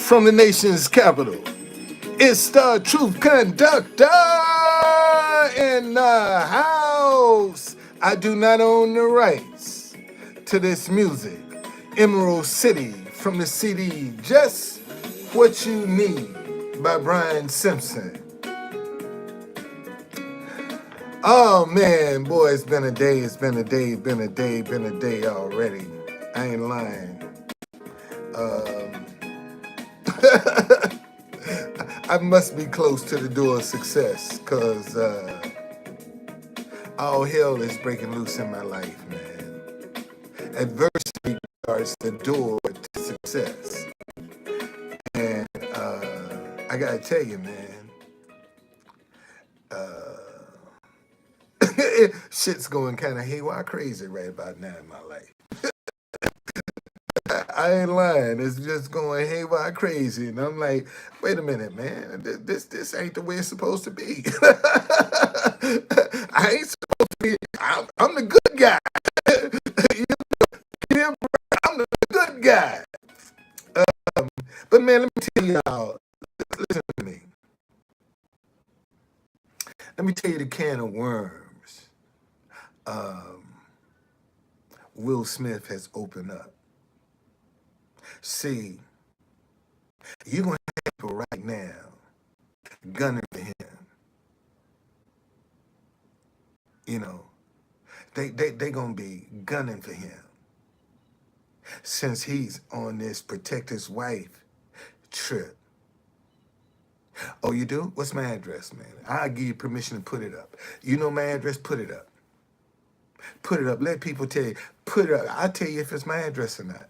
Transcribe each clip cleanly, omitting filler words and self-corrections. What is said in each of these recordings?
from the nation's capital. It's the Truth Conductor in the house. I do not own the rights to this music. Emerald City from the CD Just What You Need by Brian Simpson. Oh man, boy, it's been a day already. I ain't lying. I must be close to the door of success, because all hell is breaking loose in my life, man. Adversity guards the door to success. And I gotta tell you, man, shit's going kind of haywire crazy right about now in my life. I ain't lying. It's just going haywire crazy, and I'm like, wait a minute, man. This ain't the way it's supposed to be. I ain't supposed to be. I'm the good guy. I'm the good guy. But man, let me tell y'all. Listen to me. Let me tell you the can of worms Will Smith has opened up. See, you're gonna have people right now gunning for him. You know, they gonna be gunning for him since he's on this protect his wife trip. Oh, you do? What's my address, man? I'll give you permission to put it up. You know my address? Put it up. Put it up. Let people tell you. Put it up. I'll tell you if it's my address or not.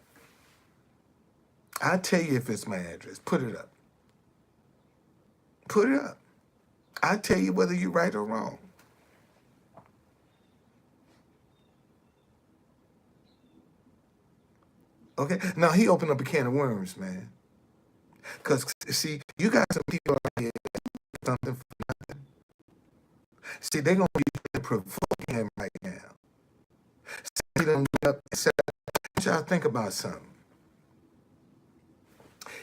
I'll tell you if it's my address. Put it up. Put it up. I'll tell you whether you're right or wrong. Okay? Now, he opened up a can of worms, man. Because, see, you got some people out here something for nothing. See, they're going to be provoking him right now. See them get up and say, y'all think about something.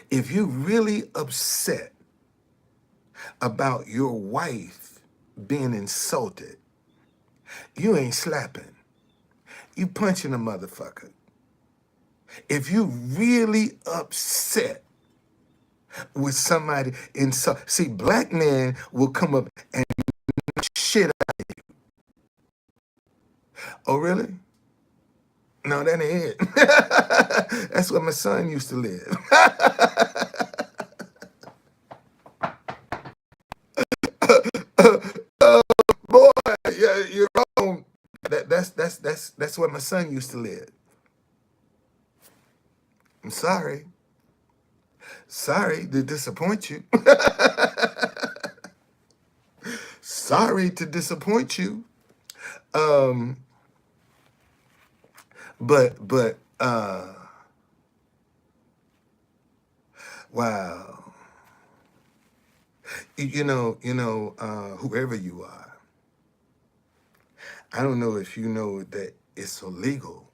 If you're really upset about your wife being insulted, you ain't slapping. You punching a motherfucker. If you really upset with somebody insult, see, black men will come up and shit out of you. Oh, really? No, that ain't it. That's where my son used to live. Boy, yeah, you're wrong. That's where my son used to live. I'm sorry. Sorry to disappoint you. Sorry to disappoint you. But wow. Whoever you are, I don't know if you know that it's illegal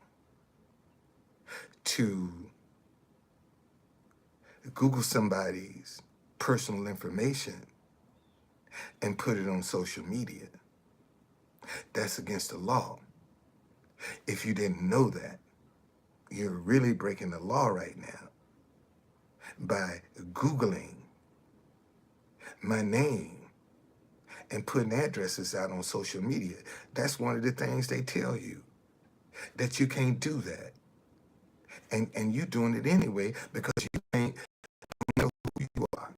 to Google somebody's personal information and put it on social media. That's against the law. If you didn't know that, you're really breaking the law right now by Googling my name and putting addresses out on social media. That's one of the things they tell you, that you can't do that. And you're doing it anyway because you ain't know who you are.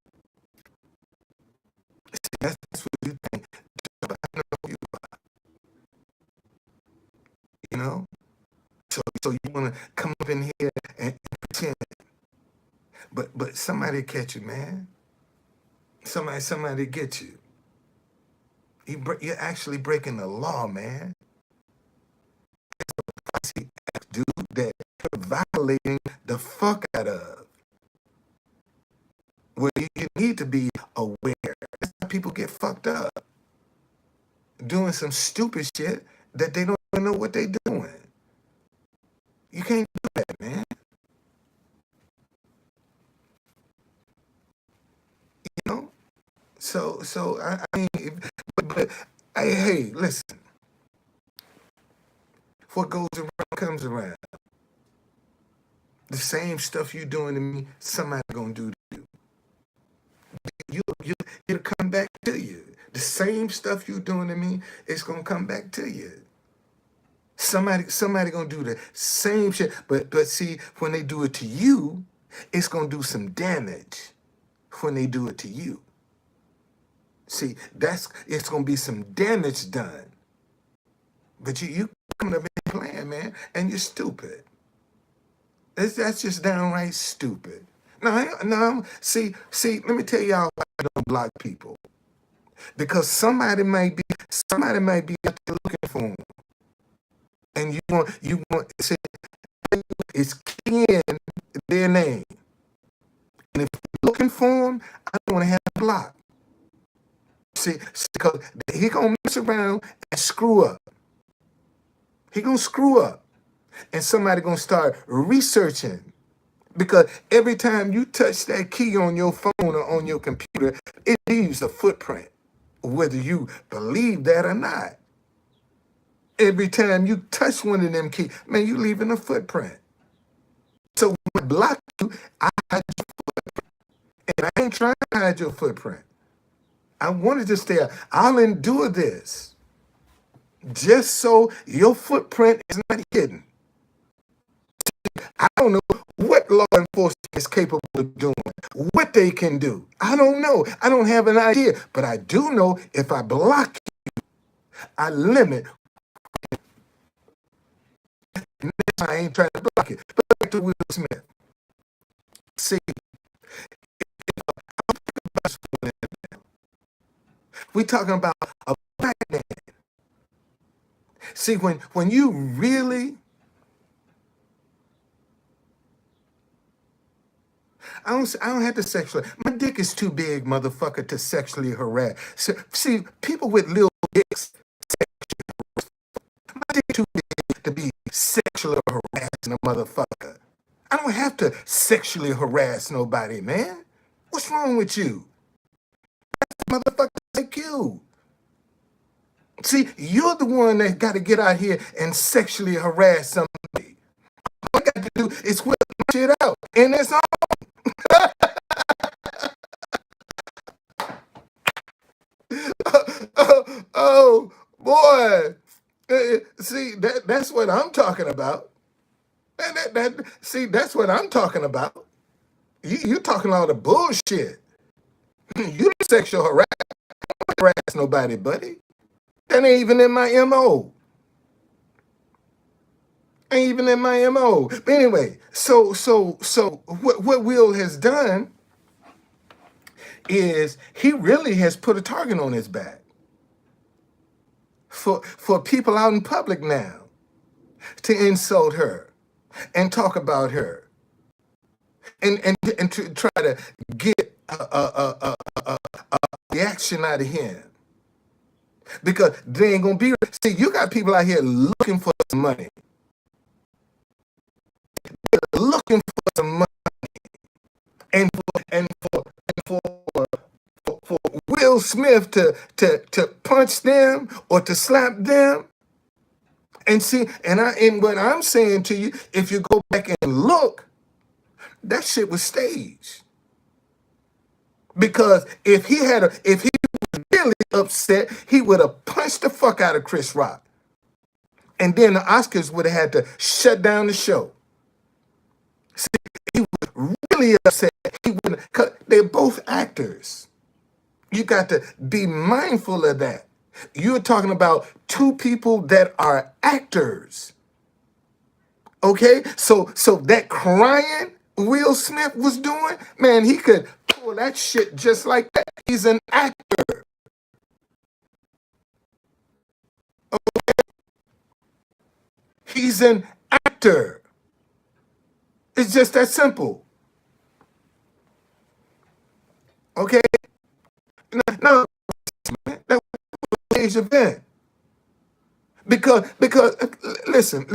See, that's what you think. But I know who you are. You know? So you want to come up in here and pretend. But somebody catch you, man. Somebody get you. You're actually breaking the law, man. See, dude, that you're violating the fuck out of. Well, you need to be aware. That's how people get fucked up. Doing some stupid shit that they don't even know what they're doing. You can't do that, man. I mean, but hey, listen. What goes around comes around. The same stuff you doing to me, somebody gonna do to you. You it'll come back to you. The same stuff you doing to me, it's gonna come back to you. Somebody gonna do the same shit. But see, when they do it to you, it's gonna do some damage when they do it to you. See, it's gonna be some damage done. But you coming up and playing, man, and you're stupid. That's just downright stupid. No, see, let me tell y'all why I don't block people. Because somebody might be out there looking for them. And you want see, it's keying in their name. And if you're looking for them, I don't want to have a block. See, because he gonna mess around and screw up. He gonna screw up. And somebody gonna start researching. Because every time you touch that key on your phone or on your computer, it leaves a footprint, whether you believe that or not. Every time you touch one of them keys, man, you leaving a footprint. So when I block you, I hide your footprint. And I ain't trying to hide your footprint. I wanted to stay out. I'll endure this just so your footprint is not hidden. I don't know what law enforcement is capable of doing, what they can do. I don't know. I don't have an idea. But I do know if I block you, I limit. I ain't trying to block it. But back to Will Smith. See, we talking about a black man. See, when you really, I don't have to sexually. My dick is too big, motherfucker, to sexually harass. So, see, people with little dicks, my dick too big to be sexually harassing a motherfucker. I don't have to sexually harass nobody, man. What's wrong with you? Motherfuckers like you. See, you're the one that got to get out here and sexually harass somebody. All I got to do is whip my shit out, and that's all. Oh boy, see that's what I'm talking about. See, that's what I'm talking about. You talking all the bullshit. You don't sexual harass nobody, buddy. That ain't even in my MO. Ain't even in my MO. But anyway, so what Will has done is he really has put a target on his back for people out in public now to insult her and talk about her and to try to get a reaction out of him. Because they ain't gonna be. See, you got people out here looking for some money, looking for some money, and for Will Smith to punch them or to slap them. And see, and what I'm saying to you, if you go back and look, that shit was staged. Because if he was really upset, he would have punched the fuck out of Chris Rock. And then the Oscars would have had to shut down the show. See, he was really upset. He wouldn't, cause they're both actors. You got to be mindful of that. You're talking about two people that are actors. Okay? So that crying Will Smith was doing, man, he could pull that shit just like that. He's an actor. Okay? He's an actor. It's just that simple. Okay? No, that was a stage event. Because listen.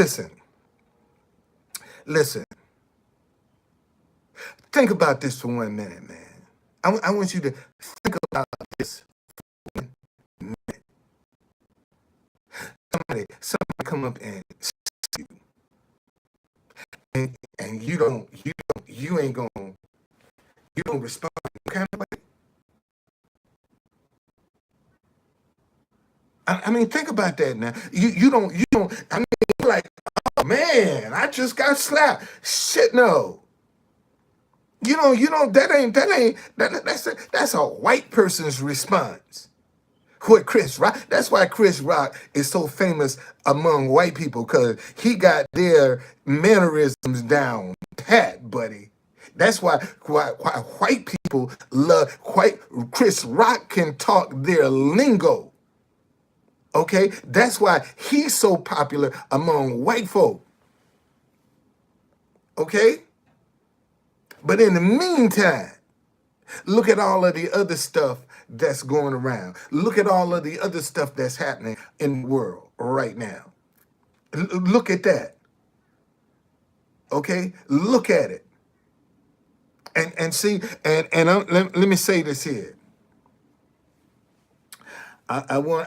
Think about this for 1 minute, man. I want you to think about this. Somebody come up and you, and you ain't gonna, you don't respond kind of way. I mean, think about that now. You don't. I mean, like, oh man, I just got slapped. Shit, no. That's a white person's response. What Chris Rock? That's why Chris Rock is so famous among white people, because he got their mannerisms down pat, buddy. That's why white people love white. Chris Rock can talk their lingo. Okay, that's why he's so popular among white folk. Okay, but in the meantime, look at all of the other stuff that's going around. Look at all of the other stuff that's happening in the world right now. Look at that. Okay, look at it, and see, let me say this here. I want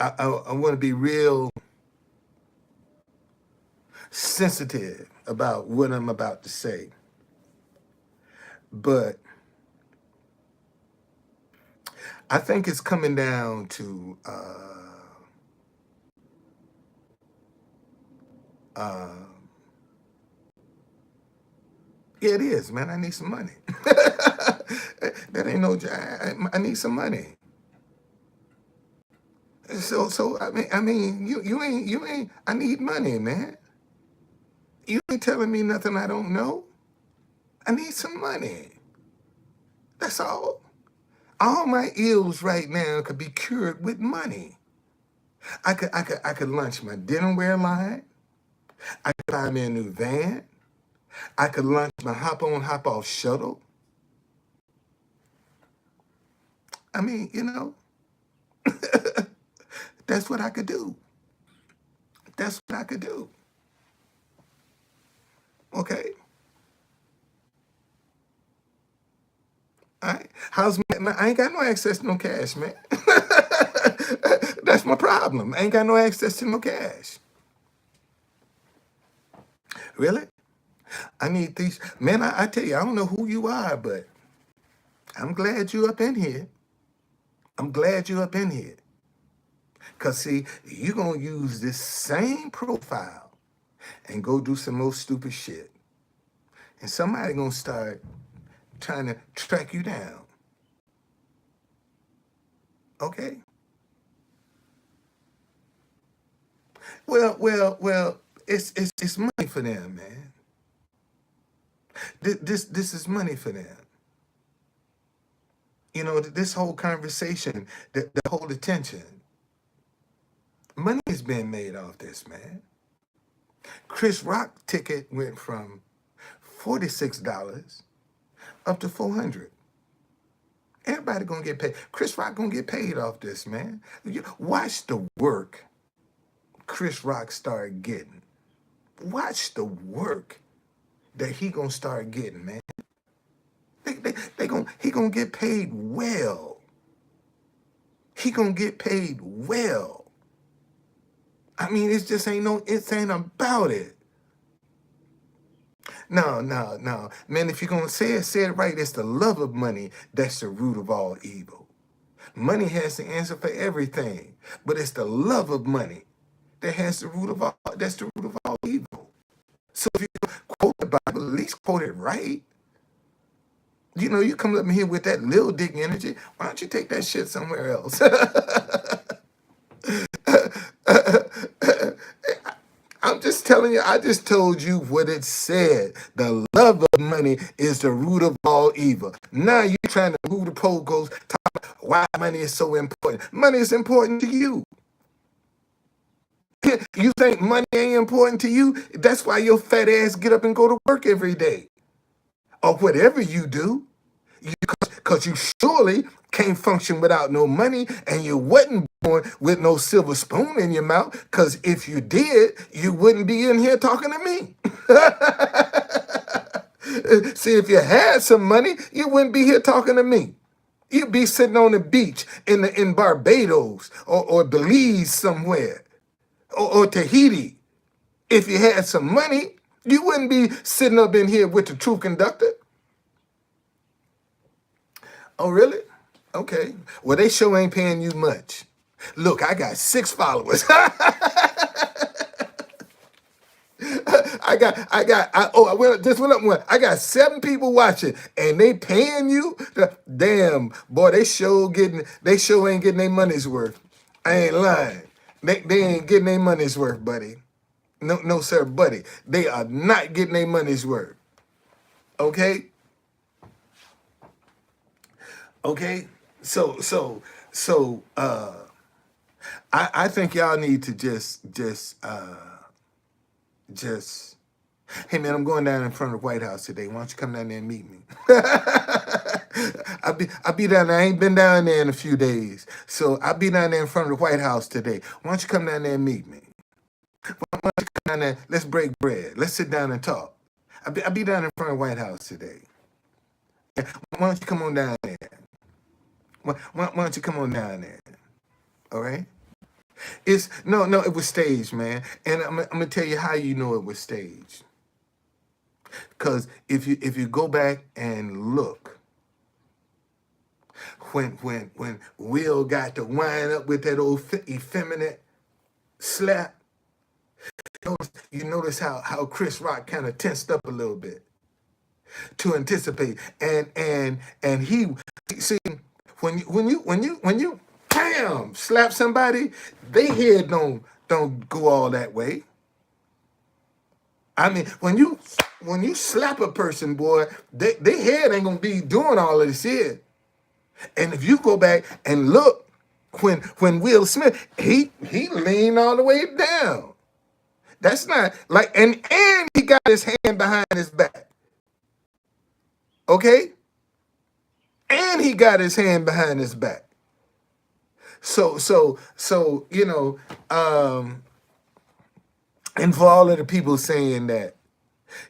to be real sensitive about what I'm about to say, but I think it's coming down to uh, yeah, it is, man. I need some money. That ain't no. I need some money. So I mean, you ain't. I need money, man. You ain't telling me nothing I don't know. I need some money. That's all. All my ills right now could be cured with money. I could launch my dinnerware line. I could buy me a new van. I could launch my hop on, hop off shuttle. I mean, that's what I could do. That's what I could do. Okay. All right. I ain't got no access to no cash, man. That's my problem. I ain't got no access to no cash. Really? I need these. Man, I tell you, I don't know who you are, but I'm glad you up in here. I'm glad you up in here. Because, see, you going to use this same profile and go do some more stupid shit. And somebody going to start trying to track you down. Okay? Well, it's money for them, man. This is money for them. This whole conversation, the whole attention, money is being made off this, man. Chris Rock ticket went from $46 up to $400. Everybody gonna get paid. Chris Rock gonna get paid off this, man. Watch the work Chris Rock start getting. Watch the work that he gonna start getting, man. He gonna get paid well. He gonna get paid well. I mean, it ain't about it. No. Man, if you're gonna say it right, it's the love of money that's the root of all evil. Money has the answer for everything, but it's the love of money that's the root of all evil. So if you quote the Bible, at least quote it right. You come up in here with that little dick energy. Why don't you take that shit somewhere else? I'm just telling you, I just told you what it said. The love of money is the root of all evil. Now you're trying to move the goalposts, talk about why money is so important. Money is important to you. You think money ain't important to you? That's why your fat ass get up and go to work every day. Or whatever you do. Because you surely can't function without no money, and you wasn't born with no silver spoon in your mouth, because if you did, you wouldn't be in here talking to me. See, if you had some money, you wouldn't be here talking to me. You'd be sitting on the beach in Barbados or Belize somewhere or Tahiti. If you had some money, you wouldn't be sitting up in here with the truth conductor. Oh, really? Okay. Well, they sure ain't paying you much. Look, I got 6 followers. Just went up one. I got 7 people watching, and they paying you. Damn, boy, they sure ain't getting their money's worth. I ain't lying. They ain't getting their money's worth, buddy. No, no, sir, buddy. They are not getting their money's worth. Okay. Okay. I think y'all need to just hey man, I'm going down in front of the White House today. Why don't you come down there and meet me? I'll be down there. I ain't been down there in a few days. So I'll be down there in front of the White House today. Why don't you come down there and meet me? Why don't you come down there? Let's break bread. Let's sit down and talk. I'll be down in front of the White House today. Why don't you come on down there? Why don't you come on down there? All right? It was staged, man. And I'm gonna tell you how you know it was staged. Because if you go back and look, when Will got to wind up with that old effeminate slap, you notice how Chris Rock kind of tensed up a little bit to anticipate. And he see when you bam slap somebody, they head don't go all that way. I mean, when you slap a person, boy, they head ain't gonna be doing all of this here. And if you go back and look, when Will Smith, he leaned all the way down. That's not like and he got his hand behind his back. Okay? And he got his hand behind his back. So you know, and for all of the people saying that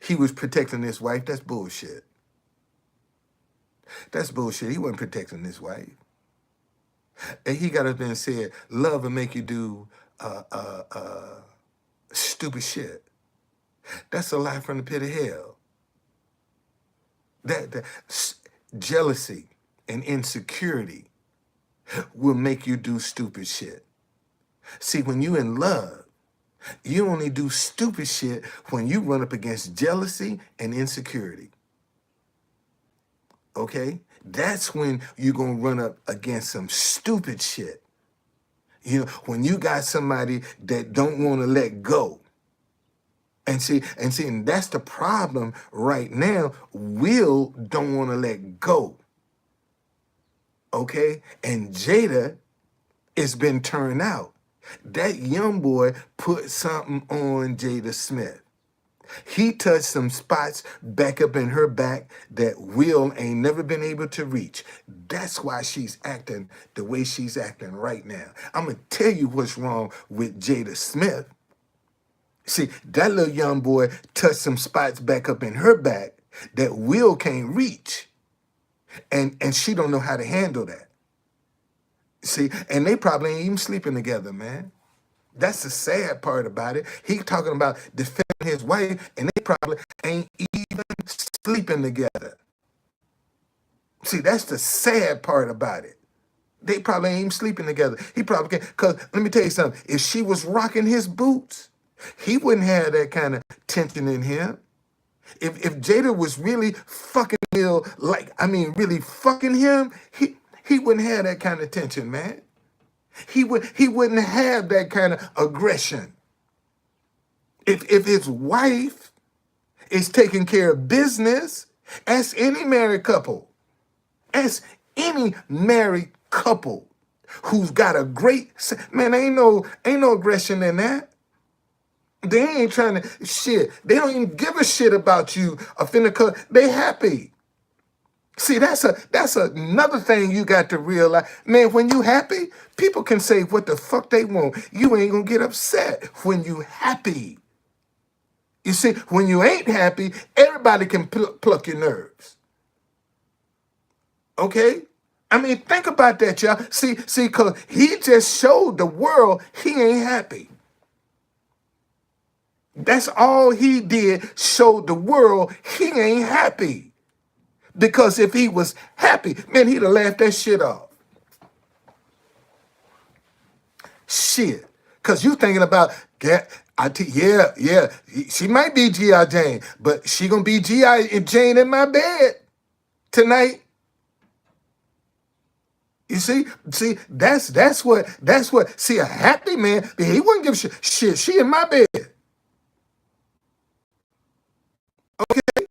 he was protecting his wife, that's bullshit. That's bullshit. He wasn't protecting his wife. And he got up there and said, love will make you do stupid shit. That's a lie from the pit of hell. That jealousy and insecurity will make you do stupid shit. See, when you in love, you only do stupid shit when you run up against jealousy and insecurity. Okay? That's when you're going to run up against some stupid shit. You know, when you got somebody that don't want to let go. And that's the problem right now. Will don't want to let go. Okay? And Jada has been turned out. That young boy put something on Jada Smith. He touched some spots back up in her back that Will ain't never been able to reach. That's why she's acting the way she's acting right now. I'm going to tell you what's wrong with Jada Smith. See, that little young boy touched some spots back up in her back that Will can't reach. And she don't know how to handle that. See, and they probably ain't even sleeping together, man. That's the sad part about it. He talking about defending his wife, and they probably ain't even sleeping together. See, that's the sad part about it. They probably ain't even sleeping together. He probably can't. Because let me tell you something. If she was rocking his boots, he wouldn't have that kind of tension in him. If Jada was really fucking Will, really fucking him, he wouldn't have that kind of tension, man. He wouldn't have that kind of aggression. If his wife is taking care of business, ask any married couple. Ask any married couple who's got a great man. Ain't no aggression in that. They ain't trying to shit. They don't even give a shit about you. They happy. See, that's another thing you got to realize. Man, when you happy, people can say what the fuck they want. You ain't gonna get upset when you happy. You see, when you ain't happy, everybody Nobody can pluck your nerves. Okay? I mean, think about that, y'all. See, because he just showed the world he ain't happy. That's all he did, showed the world he ain't happy. Because if he was happy, man, he'd have laughed that shit off. Shit. Because you thinking about, yeah, she might be G.I. Jane, but she going to be G.I. Jane in my bed tonight. You see, that's what, see, a happy man, he wouldn't give shit, she in my bed. Okay?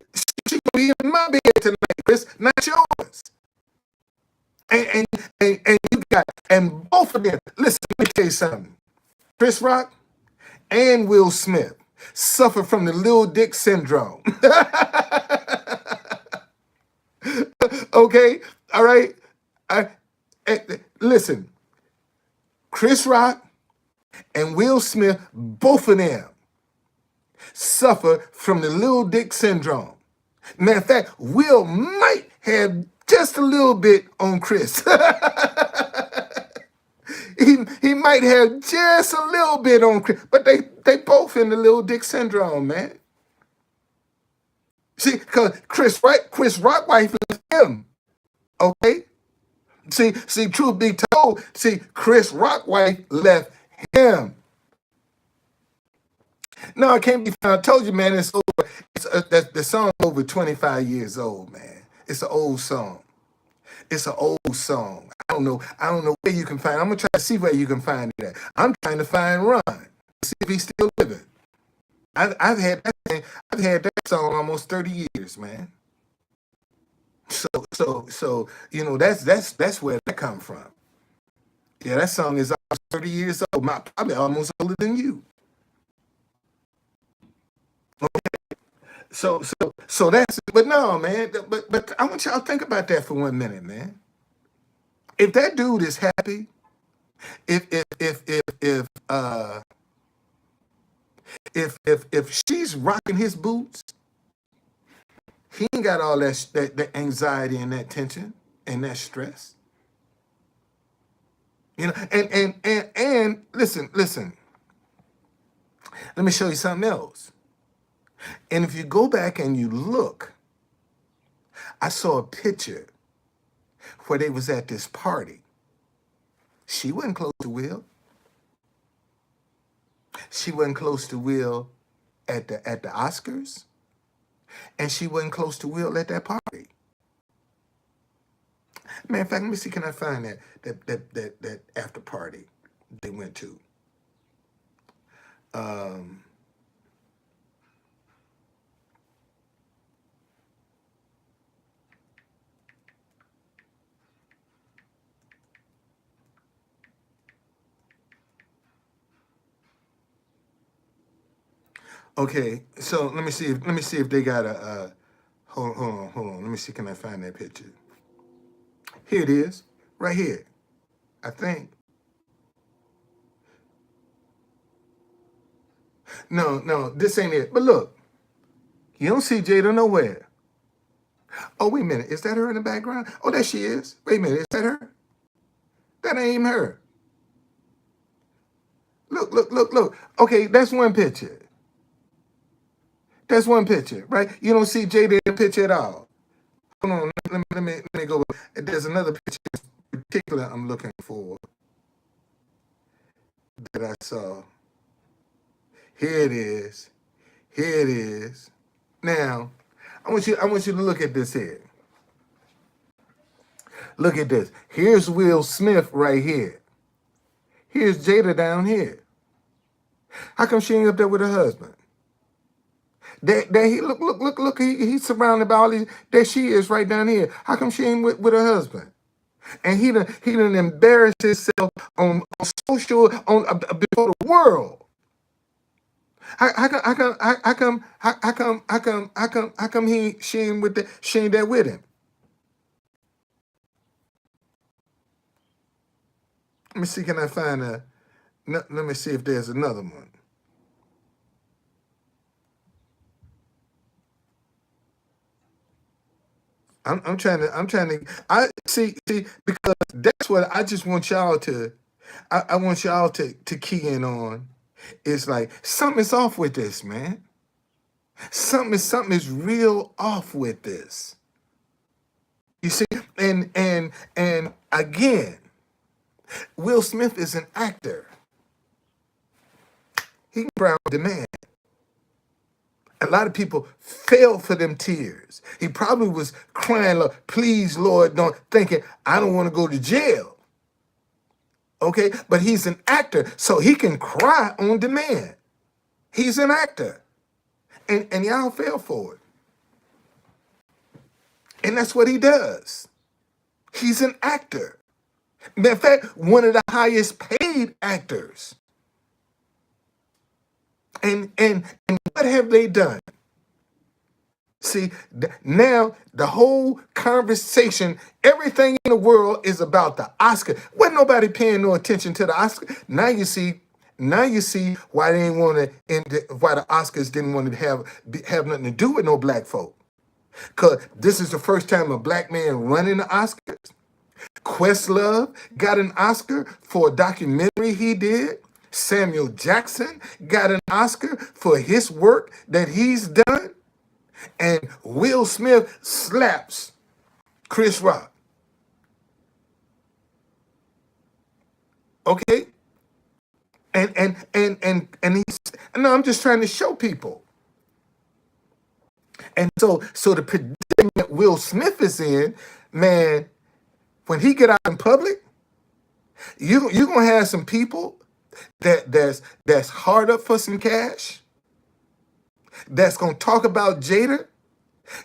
She gonna be in my bed tonight, Chris, not yours. And you got, and both of them, listen, let me tell you something. Chris Rock and Will Smith suffer from the Lil Dick syndrome. Okay? All right? Listen, Chris Rock and Will Smith, both of them suffer from the Lil Dick syndrome. Matter of fact, Will might have just a little bit on Chris. he might have just a little bit on Chris, but they both in the Lil Dick syndrome, man. See, because Chris Rock wife is him. Okay? See, truth be told, see, Chris Rock wife left him. No, it can't be found. I told you, man, it's over. The song over 25 years old, man. It's an old song. It's an old song. I don't know where you can find it. I'm gonna try to see where you can find it at. I'm trying to find Ron. See if he's still living. I've had that song almost 30 years, man. So you know that's where that come from. Yeah, that song is almost 30 years old. Probably almost older than you. So that's, but no, man. But I want y'all to think about that for 1 minute, man. If that dude is happy, if she's rocking his boots, he ain't got all that anxiety and that tension and that stress. You know, and listen. Let me show you something else. And if you go back and you look, I saw a picture where they was at this party. She wasn't close to Will. She wasn't close to Will at the Oscars, and she wasn't close to Will at that party. Man, in fact, let me see, can I find that after party they went to? Okay, so let me see if they got a hold on. Let me see, can I find that picture? Here it is, right here. I think. No, this ain't it. But look, you don't see Jada nowhere. Oh, wait a minute. Is that her in the background? Oh, there she is. Wait a minute. Is that her? That ain't even her. Look. Okay, that's one picture. That's one picture, right? You don't see Jada in the picture at all. Hold on. Let me go. There's another picture in particular I'm looking for that I saw. Here it is. Here it is. Now, I want you to look at this here. Look at this. Here's Will Smith right here. Here's Jada down here. How come she ain't up there with her husband? There he look. He's surrounded by all these. There she is right down here. How come she ain't with her husband? And he done embarrassed himself on social before the world. How come she ain't there with him? Let me see, can I find a? Let me see if there's another one. I'm trying to I see because that's what I just want y'all to I want y'all to key in on. It's like something's off with this, man. Something is real off with this. You see, and again, Will Smith is an actor. He can cry on demand. A lot of people fell for them tears. He probably was crying, "Lord, please, Lord, don't," thinking, "I don't want to go to jail." Okay, but he's an actor, so he can cry on demand. He's an actor, and y'all fell for it, and that's what he does. He's an actor. Matter of fact, one of the highest paid actors. And what have they done? See, now the whole conversation, everything in the world is about the Oscar. Wasn't nobody paying no attention to the Oscar. Now you see why they didn't want to, why the Oscars didn't want to have nothing to do with no black folk. Cause this is the first time a black man running the Oscars. Questlove got an Oscar for a documentary he did. Samuel Jackson got an Oscar for his work that he's done. And Will Smith slaps Chris Rock. Okay? And he's no, I'm just trying to show people. And so the predicament Will Smith is in, man, when he get out in public, you gonna have some people that's hard up for some cash, that's gonna talk about Jada.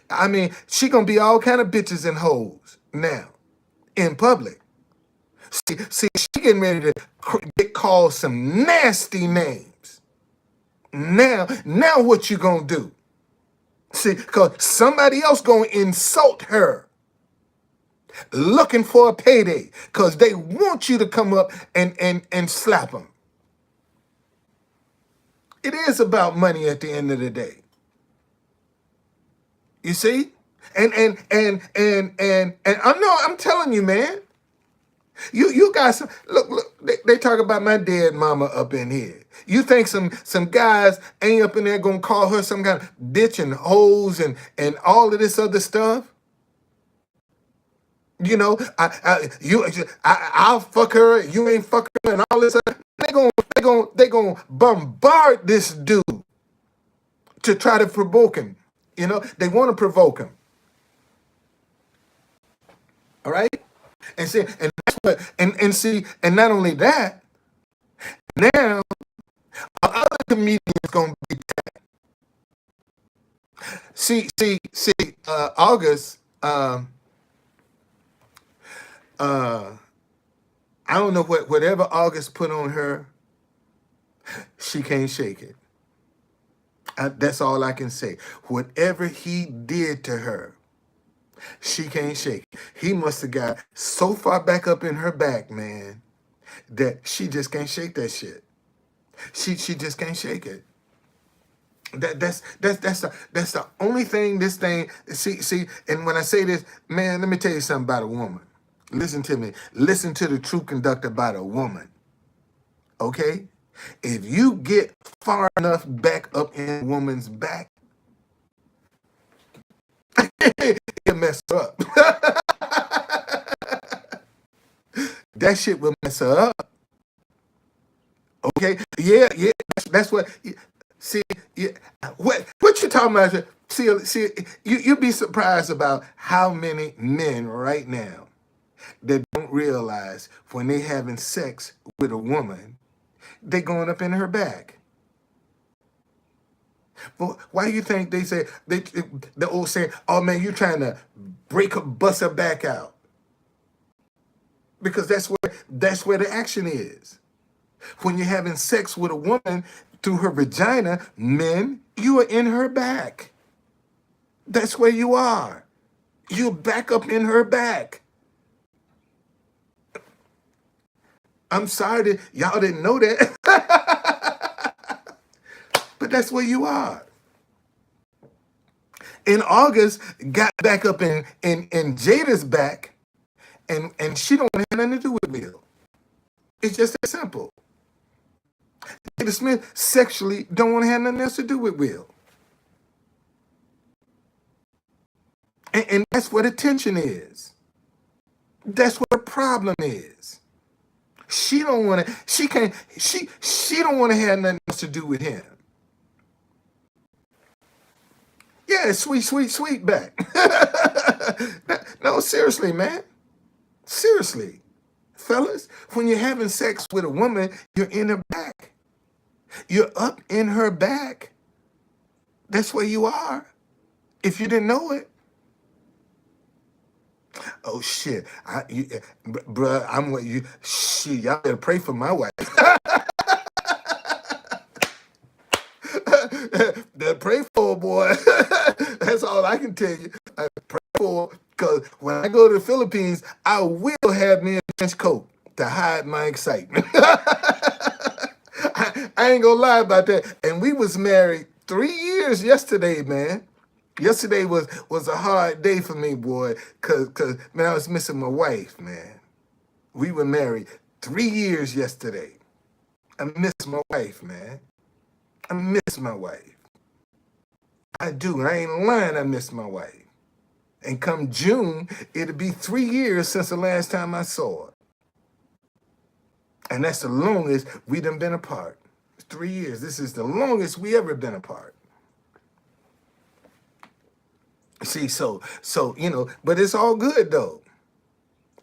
I mean, she gonna be all kind of bitches and hoes now in public. See, she getting ready to get called some nasty names. Now what you gonna do? See, because somebody else gonna insult her, looking for a payday, because they want you to come up and slap them. It is about money at the end of the day. You see? And I'm telling you, man. You guys look, they talk about my dead mama up in here. You think some guys ain't up in there gonna call her some kind of bitch and hoes and all of this other stuff? You know, I'll fuck her, you ain't fuck her, and all this other. They gonna bombard this dude to try to provoke him. You know, they want to provoke him. All right? And see, and that's what and see, and not only that, now other comedians gonna be see August uh I don't know whatever August put on her, she can't shake it. That's all I can say. Whatever he did to her, she can't shake it. He must have got so far back up in her back, man, that she just can't shake that shit. She just can't shake it. That's the only thing this thing see. And when I say this, man, let me tell you something about a woman. Listen to me. Listen to the truth conducted about a woman. Okay? If you get far enough back up in a woman's back, it'll mess her up. That shit will mess her up. Okay? Yeah. That's what. See, yeah, what you talking about? See, you'd be surprised about how many men right now that don't realize when they having sex with a woman, they going up in her back. Well, why do you think they say the old saying, "Oh man, you trying to bust her back out"? Because that's where the action is. When you're having sex with a woman through her vagina, men, you are in her back. That's where you are. You're back up in her back. I'm sorry that y'all didn't know that, but that's where you are. In August, got back up in Jada's back, and she don't have nothing to do with Will. It's just that simple. Jada Smith sexually don't want to have nothing else to do with Will. And that's what attention is. That's what the problem is. She don't want to, she can't, she don't want to have nothing else to do with him. Yeah, sweet, sweet, sweet back. No, seriously, man. Seriously. Fellas, when you're having sex with a woman, you're in her back. You're up in her back. That's where you are. If you didn't know it. Oh shit. Bruh, I'm with you. Shit, y'all better pray for my wife. Pray for her, boy. That's all I can tell you. Pray for her, because when I go to the Philippines, I will have me a trench coat to hide my excitement. I ain't gonna lie about that. And we was married 3 years yesterday, man. Yesterday was a hard day for me, boy, cause man, I was missing my wife, man. We were married 3 years yesterday. I miss my wife, man. I miss my wife. I do, and I ain't lying, I miss my wife. And come June, it'll be 3 years since the last time I saw her. And that's the longest we done been apart. 3 years. This is the longest we ever been apart. See, so you know, but it's all good though.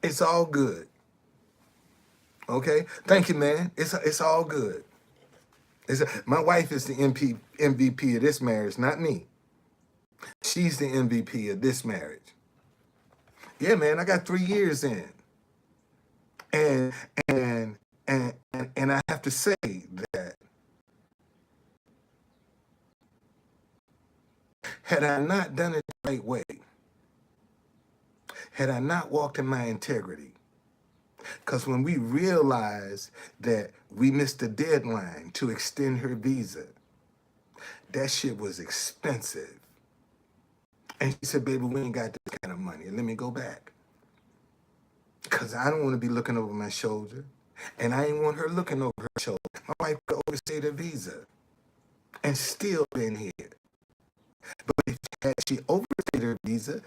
It's all good. Okay? Thank you, man. It's all good. My wife is the MVP of this marriage, not me. She's the MVP of this marriage. Yeah, man, I got 3 years in. And I have to say that had I not done it the right way, had I not walked in my integrity, because when we realized that we missed the deadline to extend her visa, that shit was expensive. And she said, baby, we ain't got this kind of money. Let me go back. Because I don't want to be looking over my shoulder. And I ain't want her looking over her shoulder. My wife could overstay the visa and still been here. But if she overstayed her visa,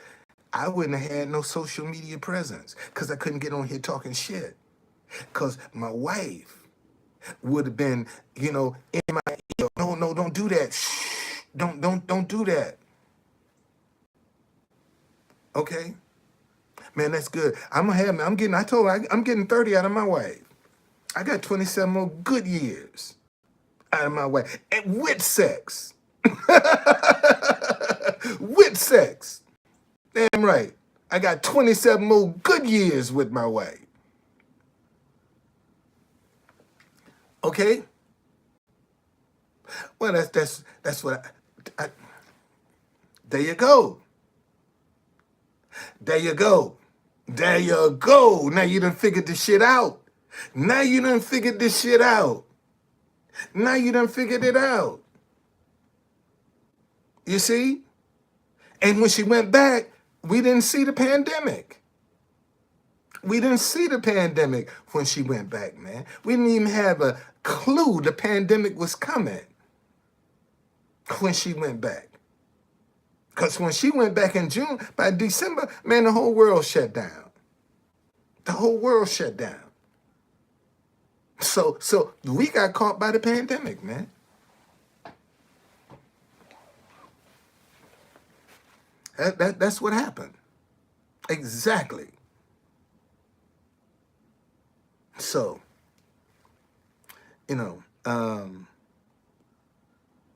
I wouldn't have had no social media presence because I couldn't get on here talking shit. Because my wife would have been, you know, in my ear. No, don't do that. Shh. Don't do that. Okay? Man, that's good. I told her I'm getting 30 out of my wife. I got 27 more good years out of my wife. And with sex. With sex. Damn right. I got 27 more good years with my wife. Okay? Well, that's what I there you go. There you go. There you go. Now you done figured this shit out. Now you done figured this shit out. Now you done figured it out. You see? And when she went back, we didn't see the pandemic. We didn't see the pandemic when she went back, man. We didn't even have a clue the pandemic was coming when she went back. Because when she went back in June, by December, man, the whole world shut down. The whole world shut down. So we got caught by the pandemic, man. That's what happened. Exactly. So, you know,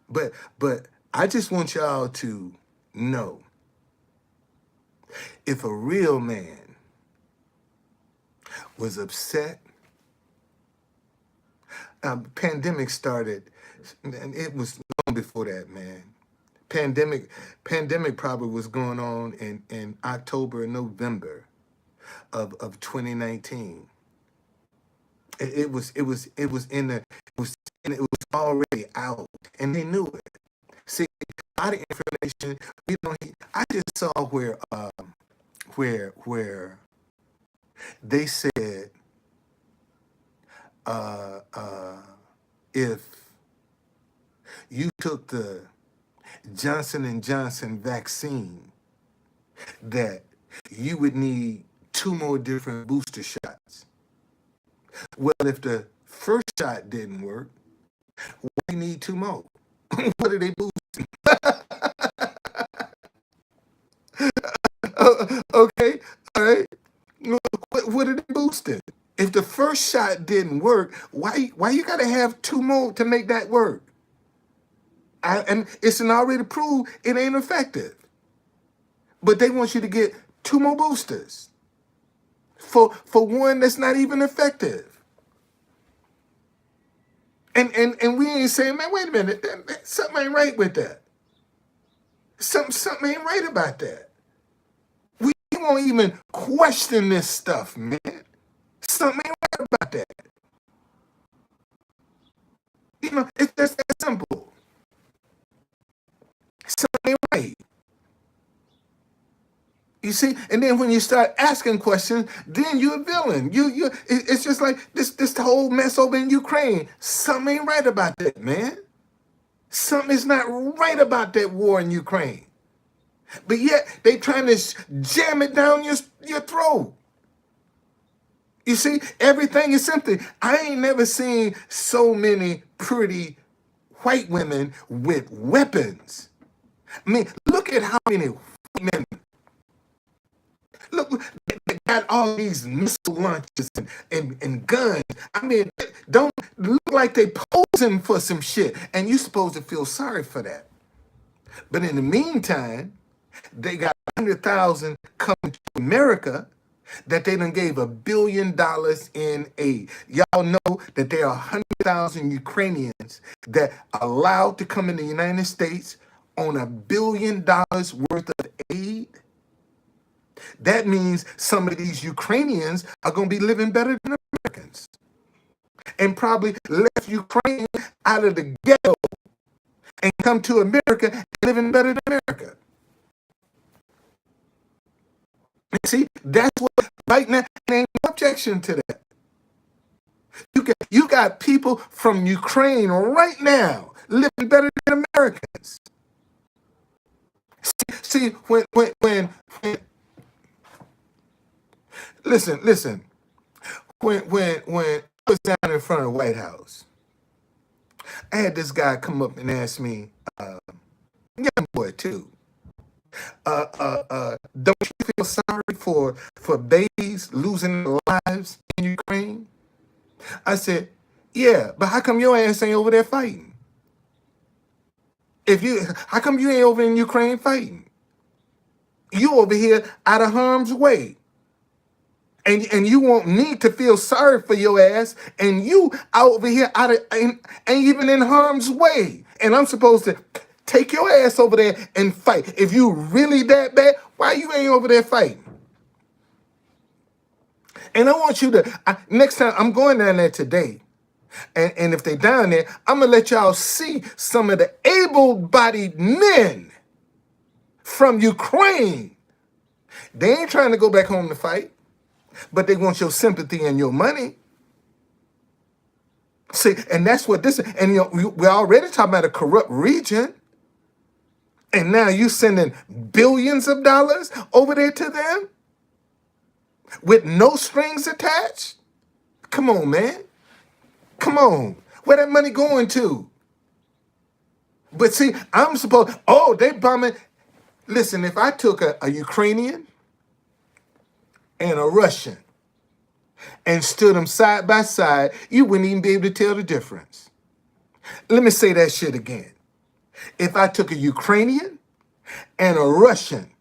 but I just want y'all to know, if a real man was upset, pandemic started, and it was long before that, man. Pandemic probably was going on in October and November of 2019. It was already out, and they knew it. See, a lot of information we don't. I just saw where they said uh, uh, if you took the Johnson & Johnson vaccine, that you would need two more different booster shots. Well, if the first shot didn't work, why do you need two more? What are they boosting? Okay, all right. What are they boosting? If the first shot didn't work, why you gotta have two more to make that work? And it's an already proved it ain't effective. But they want you to get two more boosters for one that's not even effective. And we ain't saying, man, wait a minute, something ain't right with that. Something ain't right about that. We won't even question this stuff, man. Something ain't right about that. It's just that simple. Something ain't right. You see, and then when you start asking questions, then you're a villain. It's just like this whole mess over in Ukraine. Something ain't right about that, man. Something is not right about that war in Ukraine. But yet they trying to jam it down your throat. You see, everything is empty. I ain't never seen so many pretty white women with weapons. I mean, look at how many white men. Look, they got all these missile launchers and guns. I mean, don't look like they posing for some shit. And you supposed to feel sorry for that. But in the meantime, they got 100,000 coming to America that they done gave $1 billion in aid. Y'all know that there are 100,000 Ukrainians that are allowed to come in the United States on $1 billion worth of aid. That means some of these Ukrainians are going to be living better than Americans and probably left Ukraine out of the ghetto and come to America living better than America. See, that's what right now ain't no objection to that. You got people from Ukraine right now living better than Americans. See, when listen, when I was down in front of the White House, I had this guy come up and ask me, young boy too, don't you feel sorry for babies losing their lives in Ukraine? I said, yeah, but how come your ass ain't over there fighting? How come you ain't over in Ukraine fighting? You over here out of harm's way. And you want me to feel sorry for your ass, and you out over here ain't even in harm's way. And I'm supposed to take your ass over there and fight. If you really that bad, why you ain't over there fighting? And I want you to, next time I'm going down there today, and if they down there, I'm going to let y'all see some of the able-bodied men from Ukraine. They ain't trying to go back home to fight, but they want your sympathy and your money. See, and that's what this is. And we're already talking about a corrupt region. And now you sending billions of dollars over there to them with no strings attached? Come on, man. Come on. Where that money going to? But see, I'm supposed, they bombing. Listen, if I took a Ukrainian and a Russian and stood them side by side, you wouldn't even be able to tell the difference. Let me say that shit again. If I took a Ukrainian and a Russian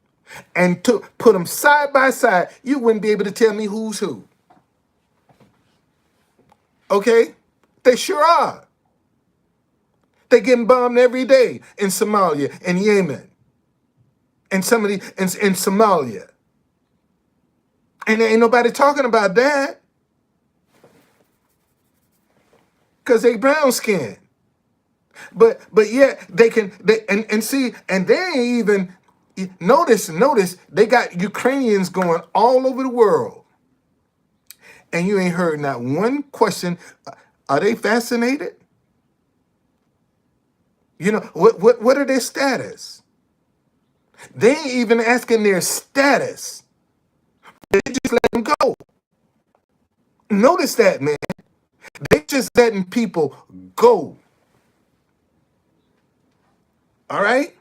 and put them side by side, you wouldn't be able to tell me who's who. Okay? They sure are. They getting bombed every day in Somalia and Yemen and some of the in Somalia. And there ain't nobody talking about that because they brown skin. But yeah, they can and see, and they ain't even notice they got Ukrainians going all over the world, and you ain't heard not one question. Are they fascinated? You know what are their status? They ain't even asking their status. They just let them go. Notice that, man. They just letting people go. All right?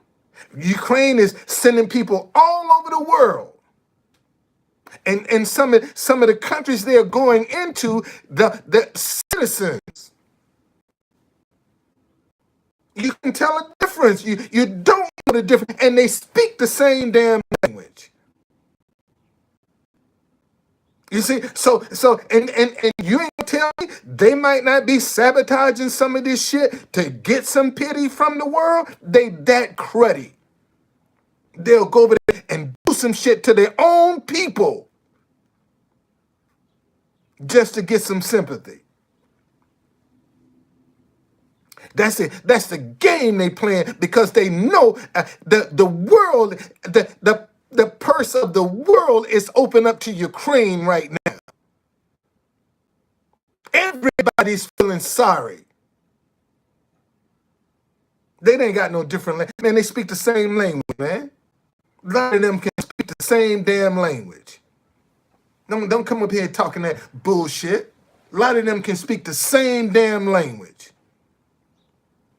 Ukraine is sending people all over the world. And some of the countries they are going into, the citizens, you can tell a difference. You don't know the difference, and they speak the same damn language. You see, and you ain't tell me they might not be sabotaging some of this shit to get some pity from the world. They that cruddy. They'll go over there and do some shit to their own people just to get some sympathy. That's it. That's the game they playing because they know the world, the purse of the world is open up to Ukraine right now. Everybody's feeling sorry. They ain't got no different language. Man, they speak the same language, man. A lot of them can speak the same damn language. Don't come up here talking that bullshit. A lot of them can speak the same damn language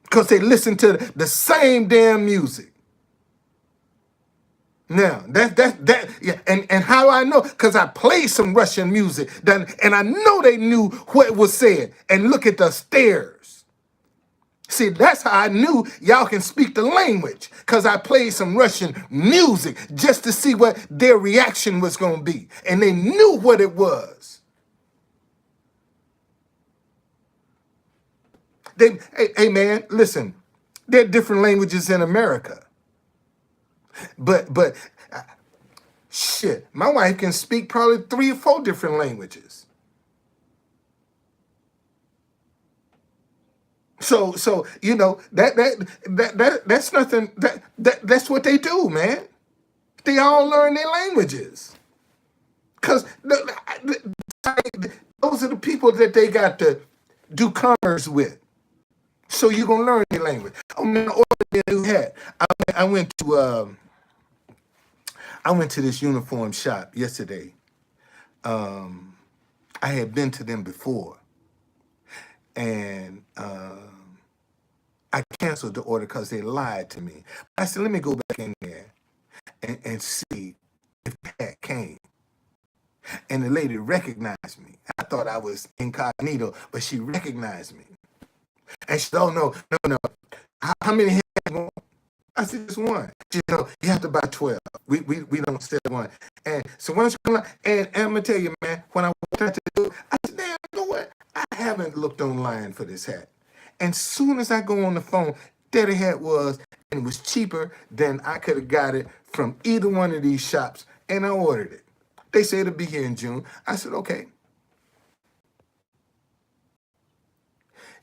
because they listen to the same damn music. Now that yeah, and how I know? Because I played some Russian music, and I know they knew what was said. And look at the stares. See, that's how I knew y'all can speak the language. Because I played some Russian music just to see what their reaction was going to be, and they knew what it was. Hey man, listen. There are different languages in America, but shit, my wife can speak probably 3 or 4 different languages. So you know that's nothing. That's what they do, man. They all learn their languages because those are the people that they got to do commerce with. So you're gonna learn their language. I'm gonna order me a new hat. I went to I went to this uniform shop yesterday. I had been to them before, and I canceled the order because they lied to me. I said, let me go back in there and see if the hat came. And the lady recognized me. I thought I was incognito, but she recognized me. And she said, oh, no. How many hats you want? I said, just one. She said, no, you have to buy 12. We don't sell one. And so once you come, and I'm going to tell you, man, when I walked out to do it, I said, damn, you know what? I haven't looked online for this hat. And soon as I go on the phone, there the hat was, and it was cheaper than I could have got it from either one of these shops, and I ordered it. They said it'll be here in June. I said, okay.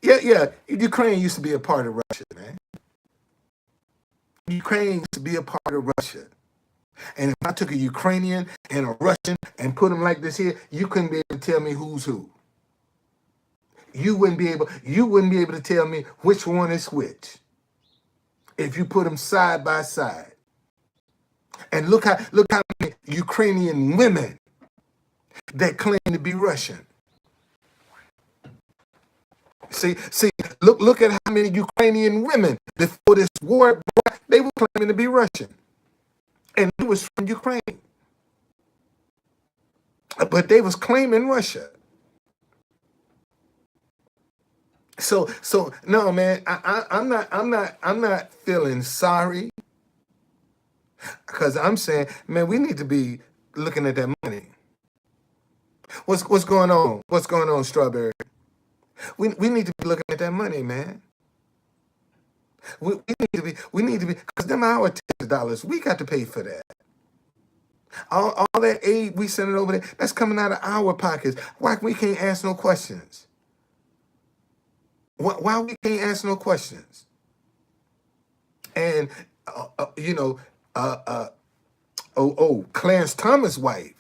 Yeah. Ukraine used to be a part of Russia, man. Ukraine used to be a part of Russia. And if I took a Ukrainian and a Russian and put them like this here, you couldn't be able to tell me who's who. You wouldn't be able to tell me which one is which if you put them side by side. And look how many Ukrainian women that claim to be Russian. See, look at how many Ukrainian women before this war broke, they were claiming to be Russian. And it was from Ukraine. But they was claiming Russia. So no, man, I'm not feeling sorry because I'm saying, man, we need to be looking at that money. What's going on? What's going on, Strawberry? We need to be looking at that money, man. We need to be because them our tax dollars. We got to pay for that. All that aid we sending over there, that's coming out of our pockets. Why we can't ask no questions? Why we can't ask no questions? And you know, Clarence Thomas' wife,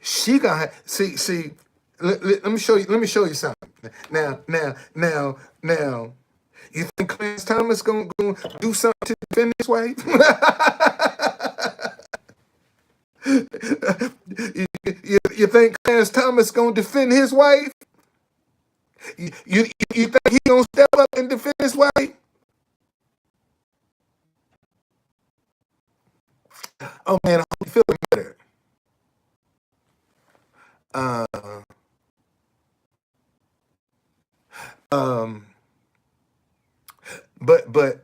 she got see. Let me show you. Let me show you something. Now. You think Clarence Thomas gonna do something to defend his wife? You think Clarence Thomas gonna defend his wife? You think he gonna step up and defend his wife? Oh man, I hope you feeling better. Uh, um, but let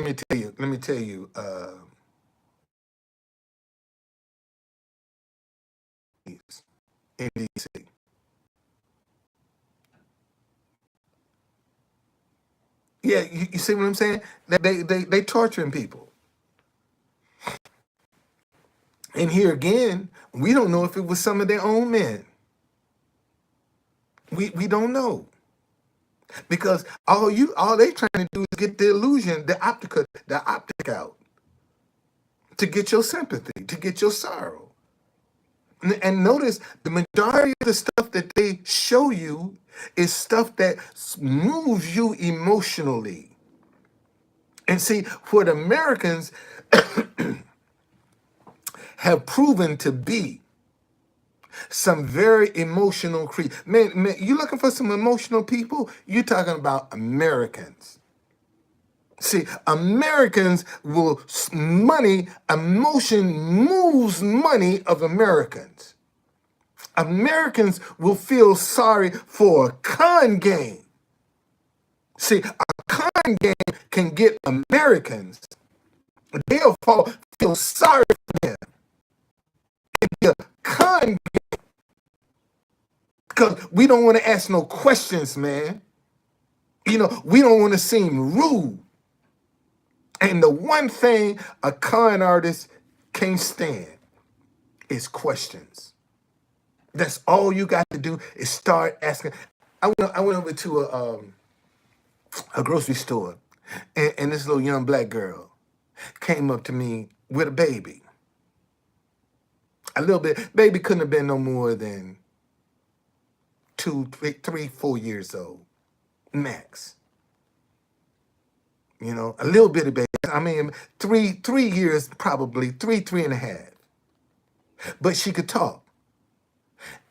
me tell you in DC. Yeah, you see what I'm saying? They torturing people. And here again, we don't know if it was some of their own men. We don't know. Because all they trying to do is get the illusion, the optic out to get your sympathy, to get your sorrow. And notice the majority of the stuff that they show you is stuff that moves you emotionally. And see, what Americans have proven to be some very emotional creatures. Man, you looking for some emotional people? You're talking about Americans. See, Americans will emotion moves money of Americans. Americans will feel sorry for a con game. See, a con game can get Americans. They'll feel sorry for them. It'd be a con game because we don't want to ask no questions, man. We don't want to seem rude. And the one thing a con artist can't stand is questions. That's all you got to do is start asking. I went over to a grocery store, and this little young black girl came up to me with a baby. A little bit. Baby couldn't have been no more than 2, 3, 4 years old, max. A little bitty baby. I mean, 3 years probably, three and a half. But she could talk.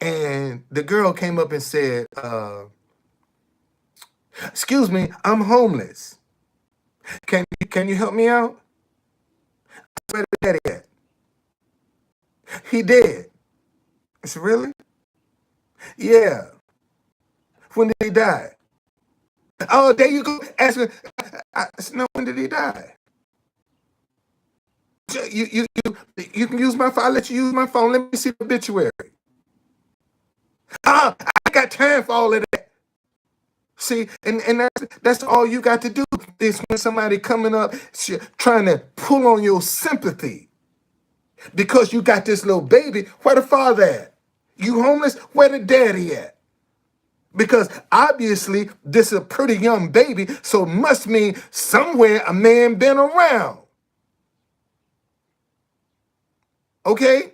And the girl came up and said, "Excuse me, I'm homeless. Can you help me out?" Where the daddy at? He dead. I said, "Really?" "Yeah." "When did he die?" "Oh, there you go." Ask me. I said, "No, when did he die?" You can use my phone. I'll let you use my phone. Let me see the obituary. I got time for all of that. See, and that's all you got to do is when somebody coming up trying to pull on your sympathy because you got this little baby. Where the father at? You homeless? Where the daddy at? Because obviously this is a pretty young baby, so it must mean somewhere a man been around. Okay?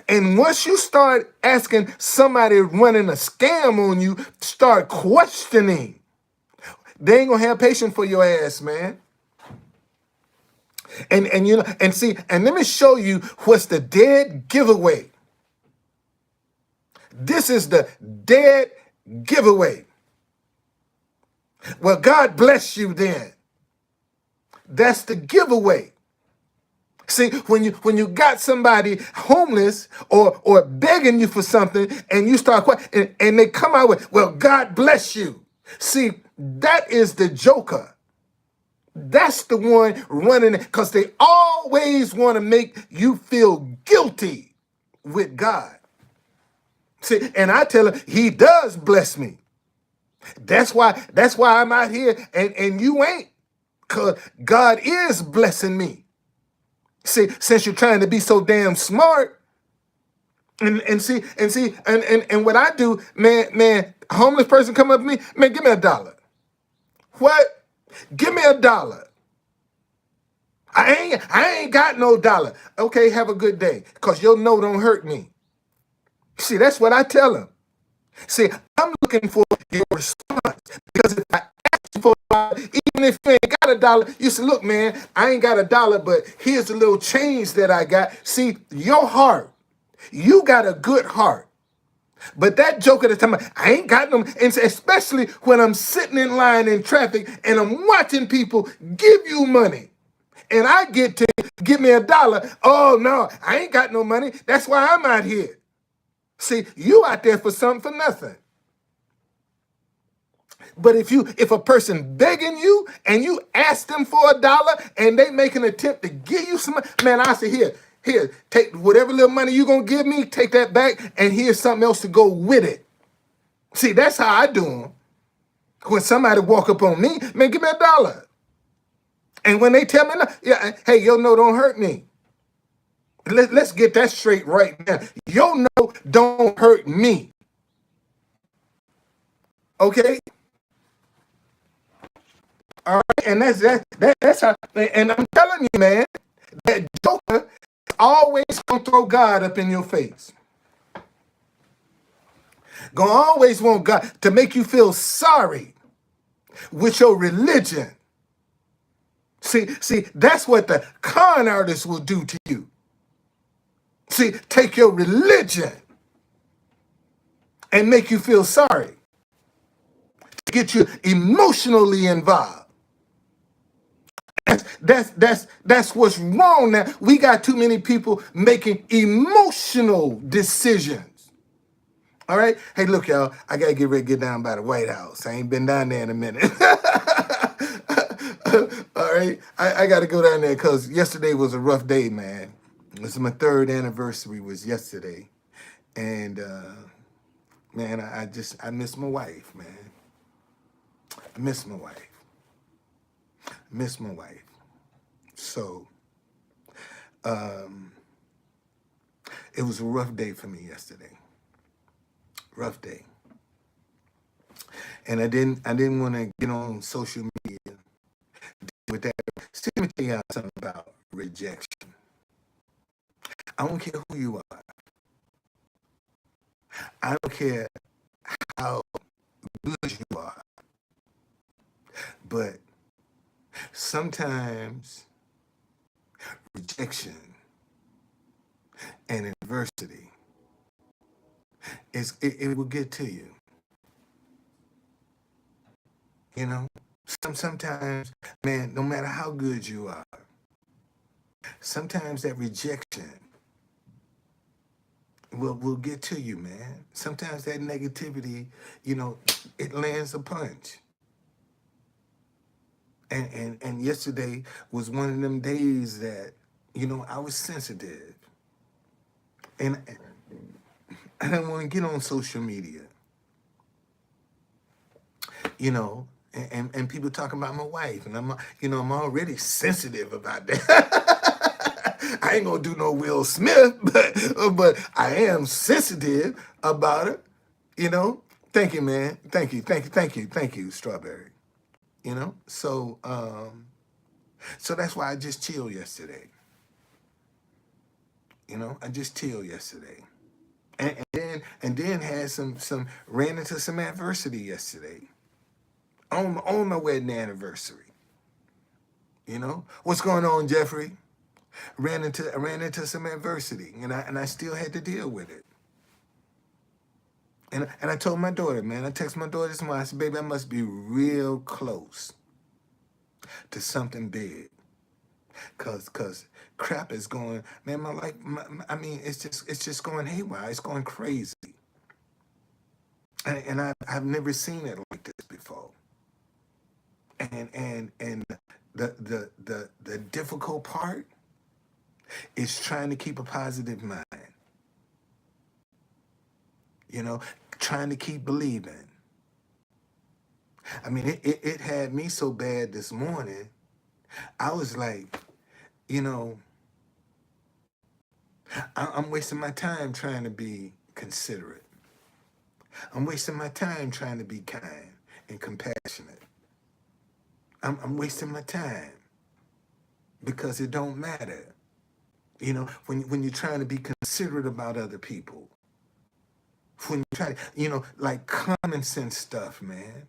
And once you start asking somebody running a scam on you, start questioning. They ain't gonna have patience for your ass, man. And see, and let me show you what's the dead giveaway. This is the dead giveaway. Well, God bless you then. That's the giveaway. See, when you got somebody homeless or begging you for something, and you start and they come out with, "Well, God bless you." See, that is the joker. That's the one running it because they always want to make you feel guilty with God. See, and I tell her, He does bless me. That's why I'm out here and you ain't, because God is blessing me. See, since you're trying to be so damn smart, And what I do, man, a homeless person come up to me, man, give me $1. What? Give me $1. I ain't got no dollar. Okay, have a good day. Cause your no don't hurt me. See, that's what I tell them. See, I'm looking for your response. Because if I ask you for $1, even if you ain't got $1, you say, look, man, I ain't got $1, but here's the little change that I got. See, your heart, you got a good heart. But that joke at the time, I ain't got them. And especially when I'm sitting in line in traffic and I'm watching people give you money. And I get to give me $1. Oh no, I ain't got no money. That's why I'm out here. See, you out there for something for nothing. But if a person begging you and you ask them for $1 and they make an attempt to give you some, man, I say here, take whatever little money you gonna give me, take that back, and here's something else to go with it. See, that's how I do them. When somebody walk up on me, man, give me $1. And when they tell me, yeah, hey, yo, no, don't hurt me. Let's get that straight right now. Yo, no, don't hurt me. Okay? All right, and that's how. And I'm telling you, man, that joker always gonna throw God up in your face. Gonna always want God to make you feel sorry with your religion. See, that's what the con artist will do to you. See, take your religion and make you feel sorry to get you emotionally involved. That's what's wrong now. We got too many people making emotional decisions. All right. Hey, look, y'all. I gotta get ready to get down by the White House. I ain't been down there in a minute. All right. I gotta go down there because yesterday was a rough day, man. This is my 3rd anniversary was yesterday. And man, I miss my wife, man. I miss my wife. I miss my wife. So it was a rough day for me yesterday. Rough day. And I didn't want to get on social media with that. See, let me tell you something about rejection. I don't care who you are. I don't care how good you are. But sometimes rejection and adversity it will get to you. You know? Sometimes, man, no matter how good you are, sometimes that rejection will get to you, man. Sometimes that negativity, it lands a punch. And yesterday was one of them days that, I was sensitive. And I didn't want to get on social media. And people talking about my wife, and I'm already sensitive about that. I ain't gonna do no Will Smith, but I am sensitive about it. Thank you, man. Thank you, Strawberry. So that's why I just chilled yesterday. I just chilled yesterday, and then had some ran into some adversity yesterday on my wedding anniversary. What's going on, Jeffrey? I ran into some adversity, and I still had to deal with it. And I told my daughter, man, I texted my daughter this morning. I said, baby, I must be real close to something big, cause crap is going, man. My life, I mean, it's just going haywire. It's going crazy, and I've never seen it like this before. And the difficult part is trying to keep a positive mind. You know, trying to keep believing. I mean, it had me so bad this morning. I was like, you know, I'm wasting my time trying to be considerate. I'm wasting my time trying to be kind and compassionate. I'm wasting my time because it don't matter. You know, when you're trying to be considerate about other people, when you try to, like common sense stuff, man.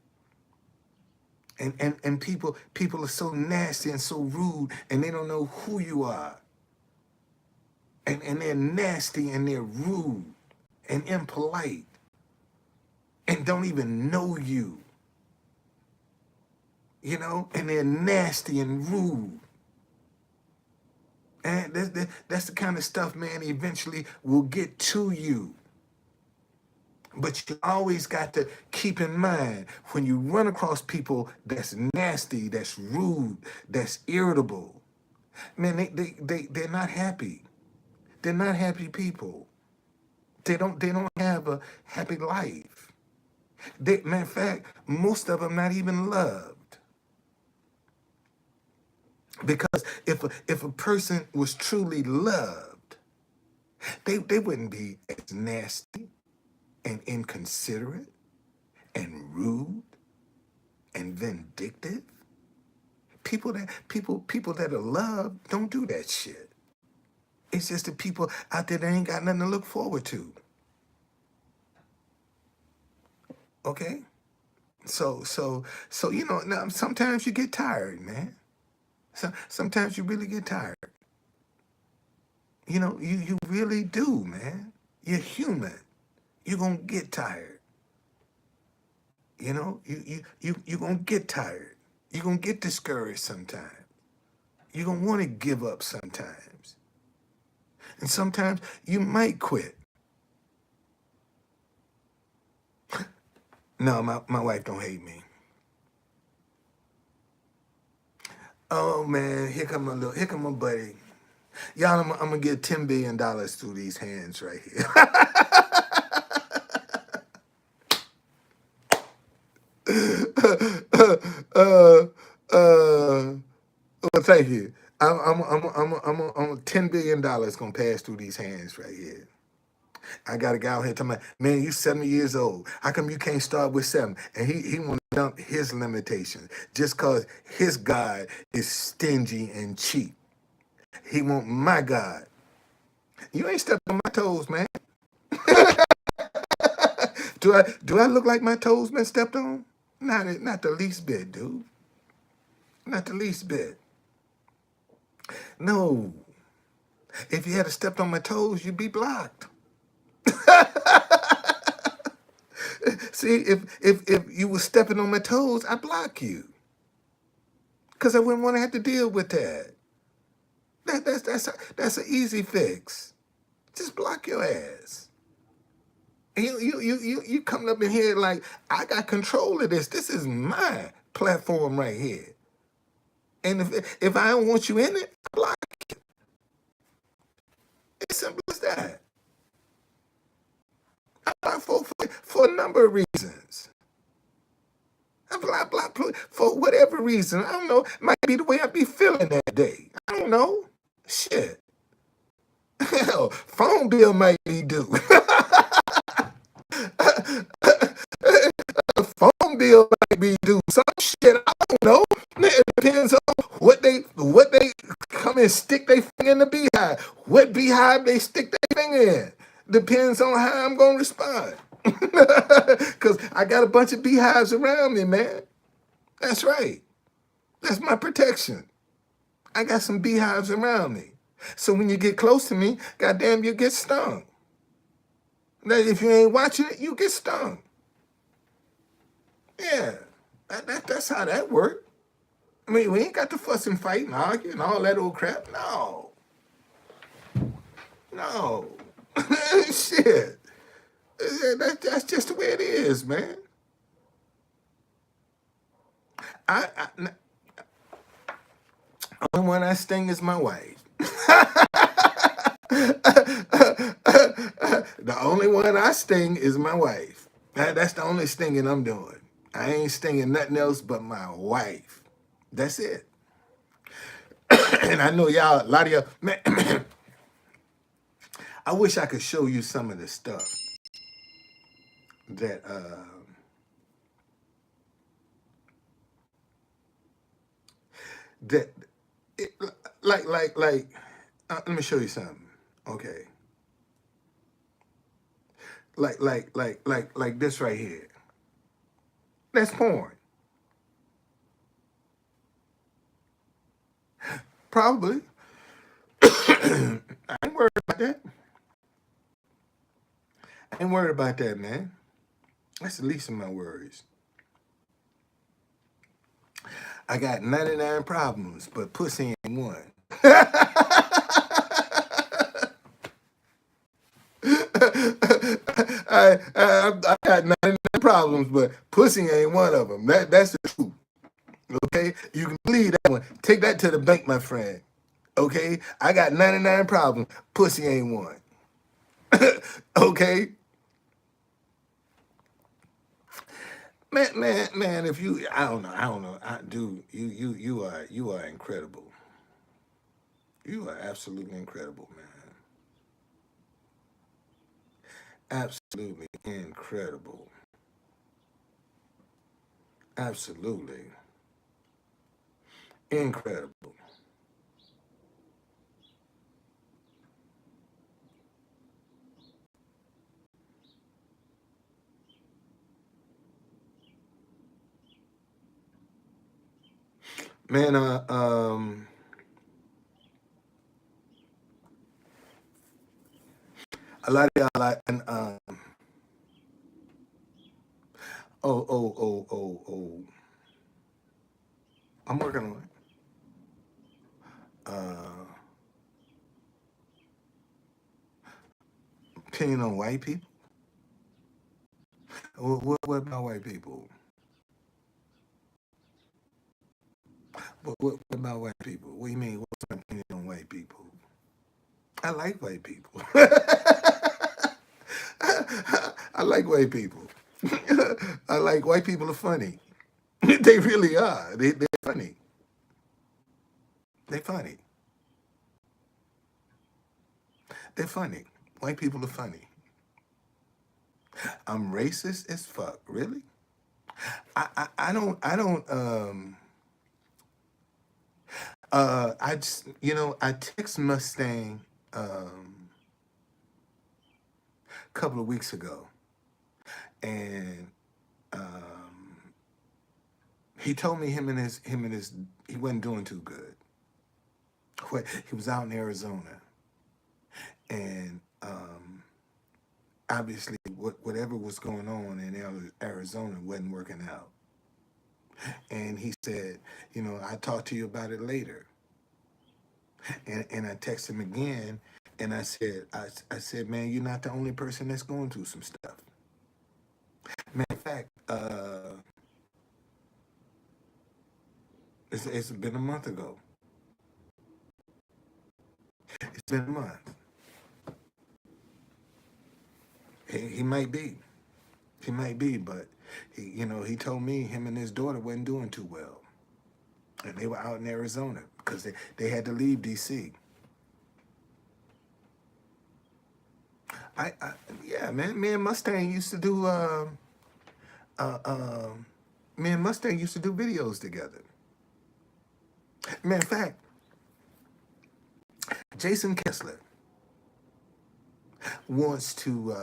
And people are so nasty and so rude and they don't know who you are. And they're nasty and they're rude and impolite and don't even know you. And they're nasty and rude. And that's the kind of stuff, man, eventually will get to you. But you always got to keep in mind when you run across people that's nasty, that's rude, that's irritable, man, they're not happy. They're not happy people. They don't have a happy life. Matter of fact, most of them not even loved. Because if a person was truly loved, they wouldn't be as nasty and inconsiderate and rude and vindictive. People that are loved don't do that shit. It's just the people out there that ain't got nothing to look forward to. Okay? So now sometimes you get tired, man. Sometimes you really get tired. You really do, man. You're human. You're gonna get tired. You're gonna get tired. You're gonna get discouraged sometimes. You're gonna want to give up sometimes. And sometimes you might quit. No, my wife don't hate me. Oh man, here come my buddy. Y'all, I'm gonna get $10 billion through these hands right here. uh, well, thank you. I'm $10 billion gonna pass through these hands right here. I got a guy out here talking about, man, you 70 years old. How come you can't start with 7? And he want to dump his limitations just cause his God is stingy and cheap. He want my God. You ain't stepped on my toes, man. Do I look like my toes been stepped on? Not the least bit, dude. Not the least bit. No. If you had stepped on my toes, you'd be blocked. See, if you were stepping on my toes, I'd block you. Because I wouldn't want to have to deal with that. That's an easy fix. Just block your ass. And you coming up in here like, I got control of this. This is my platform right here. And if I don't want you in it, I block it. It's simple as that. I block for a number of reasons. I block for whatever reason. I don't know. Might be the way I be feeling that day. I don't know. Shit. Hell, phone bill might be due. Phone bill might be due. Some shit, I don't know. It depends on what they come and stick their finger in the beehive. What beehive they stick their finger in. Depends on how I'm gonna respond. Cause I got a bunch of beehives around me, man. That's right. That's my protection. I got some beehives around me. So when you get close to me, goddamn, you get stung. Now, if you ain't watching it, you get stung. Yeah, that's how that works. I mean, we ain't got to fuss and fight and argue and all that old crap. No. No. Shit. That's just the way it is, man. The only one I sting is my wife. The only one I sting is my wife. That's the only stinging I'm doing. I ain't stinging nothing else but my wife. That's it. And I know y'all, a lot of y'all, man, I wish I could show you some of the stuff that that it, let me show you something. Okay, like this right here. That's porn. Probably. I ain't worried about that. I ain't worried about that, man. That's the least of my worries. I got 99 problems, but pussy ain't one. I got 99 problems, but pussy ain't one of them. That's the truth. Okay? You can believe that one. Take that to the bank, my friend. Okay? I got 99 problems. Pussy ain't one. Okay? Man, if you I don't know. Dude, you are incredible. You are absolutely incredible, man. Absolutely incredible. Absolutely incredible. Man, a lot of y'all like, and, oh. I'm working on it. Uh, opinion on white people? What about white people? What about white people? What do you mean? What's my opinion on white people? I like white people. I like white people. I like white people are funny. They really are. They're funny. They're funny. They're funny. White people are funny. I'm racist as fuck. Really? I just I text Mustang a couple of weeks ago, and he told me him and his he wasn't doing too good. He was out in Arizona, and obviously whatever was going on in Arizona wasn't working out. And he said, I'll talk to you about it later. And I texted him again, and I said, man, you're not the only person that's going through some stuff. Matter of fact, it's been a month ago. It's been a month. He might be. He might be, but he told me him and his daughter wasn't doing too well, and they were out in Arizona because they had to leave D.C. I yeah, man. Me and Mustang used to do uh, uh, me and Mustang used to do videos together. Matter of fact, Jason Kessler wants to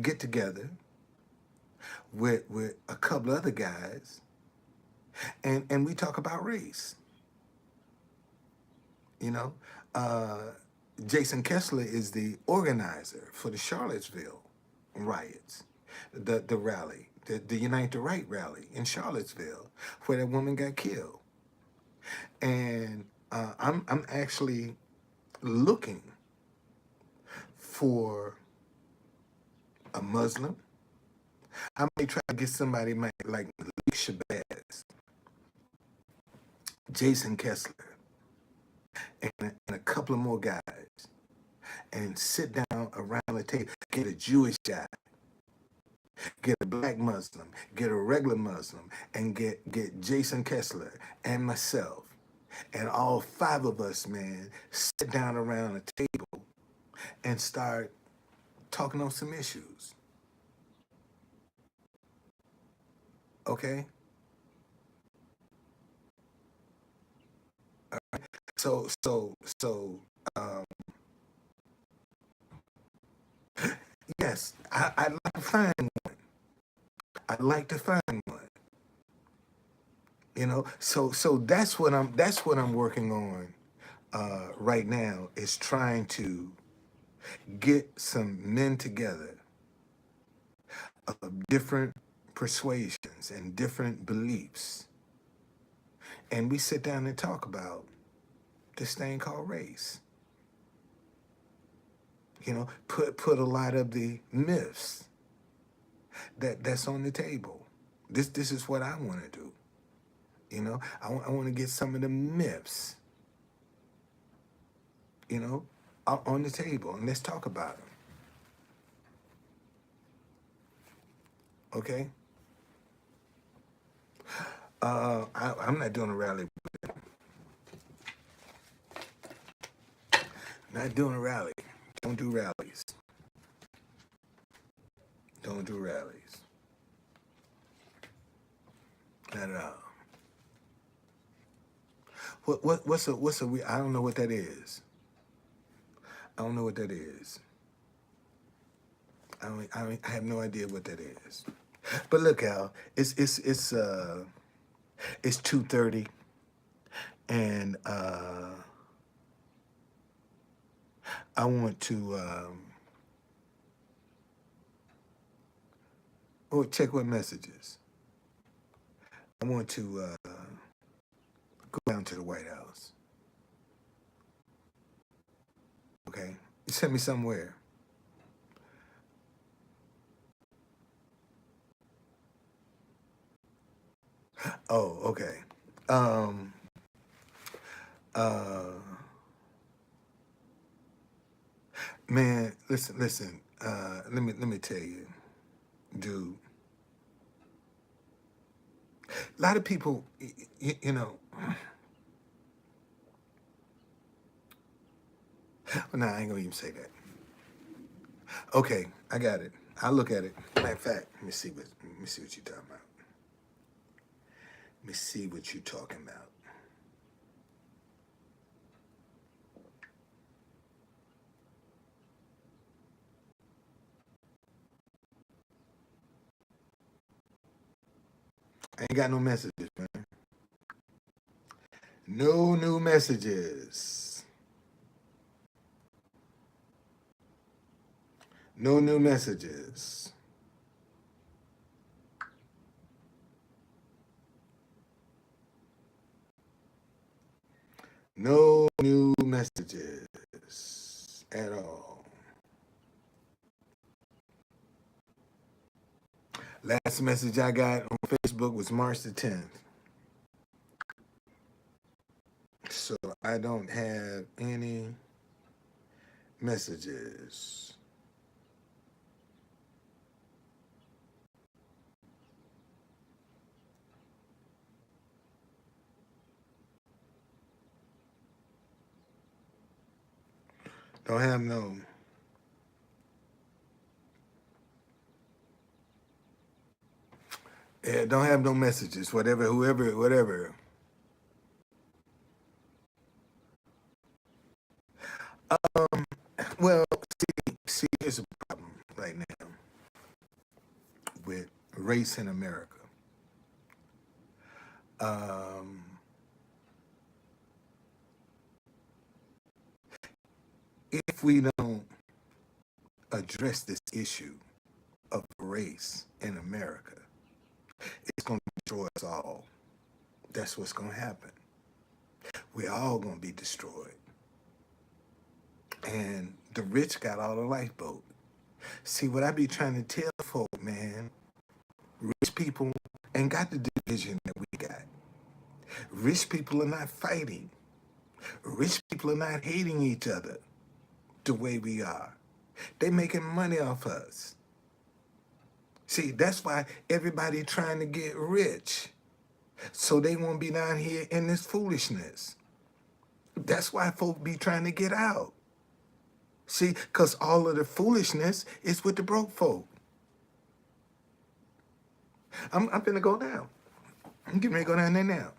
get together with a couple other guys, and we talk about race. You know, uh, Jason Kessler is the organizer for the Charlottesville riots, the rally, the Unite the Right rally in Charlottesville, where that woman got killed. And I'm actually looking for a Muslim. I may try to get somebody like Malik Shabazz, Jason Kessler, and a couple of more guys, and sit down around the table. Get a Jewish guy, get a black Muslim, get a regular Muslim, and get Jason Kessler and myself, and all five of us, man, sit down around a table and start talking on some issues. Okay? So um, yes, I'd like to find one. I'd like to find one. So that's what I'm working on right now, is trying to get some men together of different persuasions and different beliefs, and we sit down and talk about this thing called race. Put a lot of the myths that's on the table. This is what I want to do. I want to get some of the myths, you know, on the table, and let's talk about them. Okay. I'm not doing a rally. Not doing a rally. Don't do rallies. Don't do rallies. Not at all. I don't know what that is. I don't know what that is. I have no idea what that is. But look, Al, it's 2:30, and I want to check what messages. I want to go down to the White House. Okay, you sent me somewhere. Oh, okay. Um, uh, Man, listen. Let me tell you, dude. A lot of people, well, nah, I ain't gonna even say that. Okay, I got it. I'll look at it. Matter of fact, let me see what you're talking about. Let me see what you're talking about. I ain't got no messages, man. No new messages. No new messages. No new messages at all. Last message I got on Facebook was March the 10th. So I don't have any messages. Don't have no. Yeah, don't have no messages. Whatever. Well, see, here's a problem right now with race in America. Um, if we don't address this issue of race in America, it's going to destroy us all. That's what's going to happen. We're all going to be destroyed. And the rich got all the lifeboat. See, what I be trying to tell folk, man, rich people ain't got the division that we got. Rich people are not fighting. Rich people are not hating each other the way we are. They making money off us. See, that's why everybody trying to get rich. So they won't be down here in this foolishness. That's why folk be trying to get out. See, because all of the foolishness is with the broke folk. I'm finna go down. I'm getting ready to go down there now.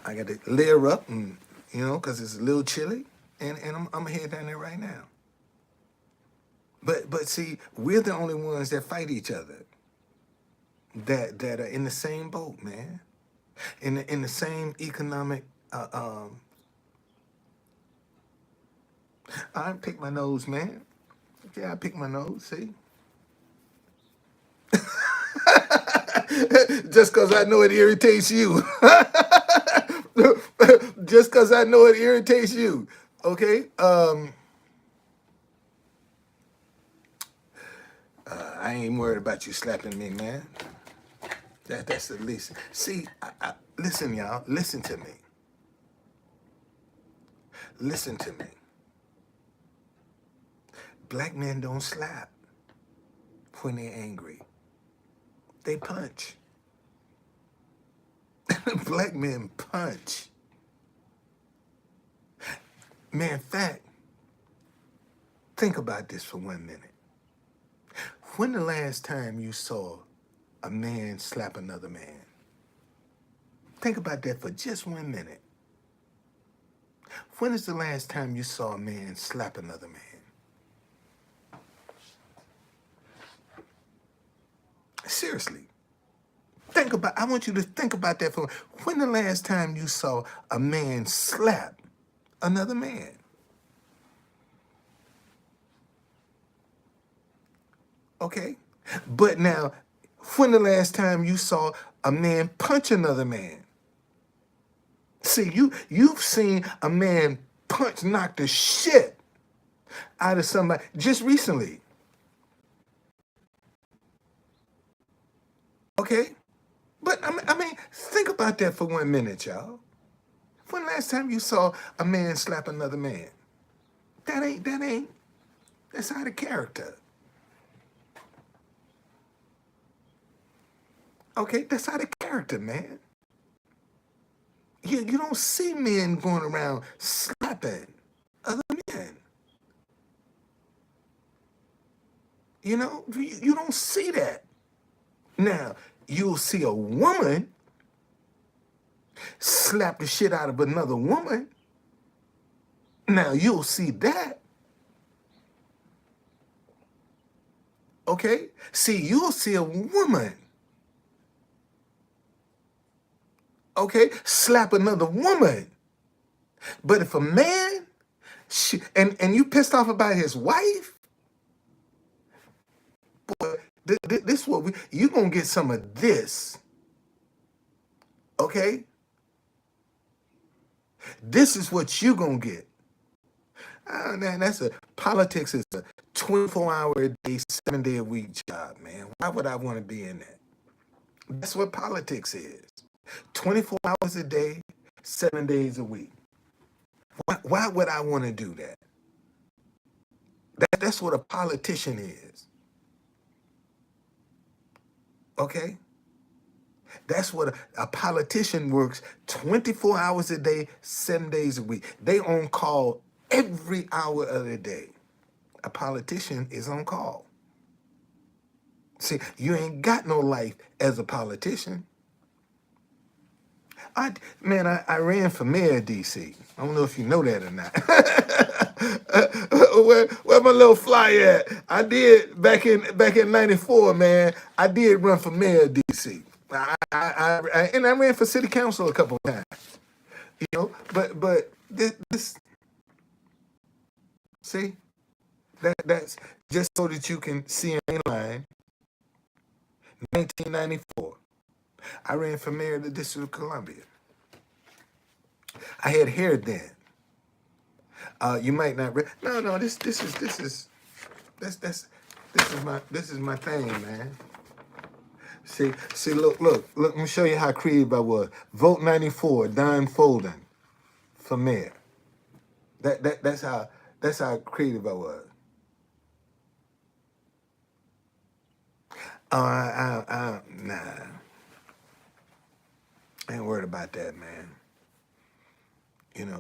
I got to layer up, and because it's a little chilly, and I'm gonna head down there right now. But see, we're the only ones that fight each other. That are in the same boat, man. In the same economic. I pick my nose, man. Yeah, I pick my nose. See. Just because I know it irritates you. Just because I know it irritates you. Okay? I ain't worried about you slapping me, man. That's the least. See, listen, y'all. Listen to me. Listen to me. Black men don't slap when they're angry. They punch. Black men punch. Man, in fact, think about this for 1 minute. When the last time you saw a man slap another man? Think about that for just 1 minute. When is the last time you saw a man slap another man? Seriously. I want you to think about that for when the last time you saw a man slap another man? Okay? But now, when the last time you saw a man punch another man? See, you've seen a man knock the shit out of somebody just recently. Okay? But I mean, think about that for 1 minute, y'all. When the last time you saw a man slap another man? That's out of character. Okay, that's out of character, man. You don't see men going around slapping other men. You don't see that. Now, you'll see a woman slap the shit out of another woman. Now, you'll see that. Okay? See, you'll see a woman, okay, slap another woman. But if a man, and you pissed off about his wife, boy, this what you gonna get some of this. Okay? This is what you gonna get. Man, politics is a 24-hour a day, 7-day a week job, man. Why would I want to be in that? That's what politics is. 24 hours a day, 7 days a week. Why would I want to do that? That's what a politician is. Okay? That's what a politician works 24 hours a day, 7 days a week. They on call every hour of the day. A politician is on call. See, you ain't got no life as a politician. I ran for mayor of DC. I don't know if you know that or not. Where my little fly at? I did back in '94, man. I did run for mayor of DC. And I ran for city council a couple of times. But this see that's just so that you can see in line. 1994, I ran for mayor of the District of Columbia. I had hair then. You might not. No. This is my thing, man. See. Look. Let me show you how creative I was. Vote 94, Don Folden for mayor. That's how creative I was. Nah. I ain't worried about that, man.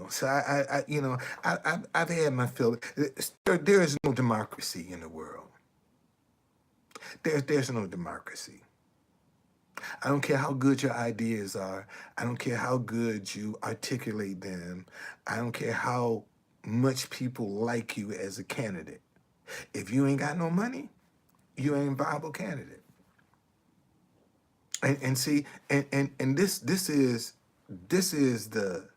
So I've had my fill. There is no democracy in the world. There's no democracy. I don't care how good your ideas are. I don't care how good you articulate them. I don't care how much people like you as a candidate. If you ain't got no money, you ain't a viable candidate. And see, and this is the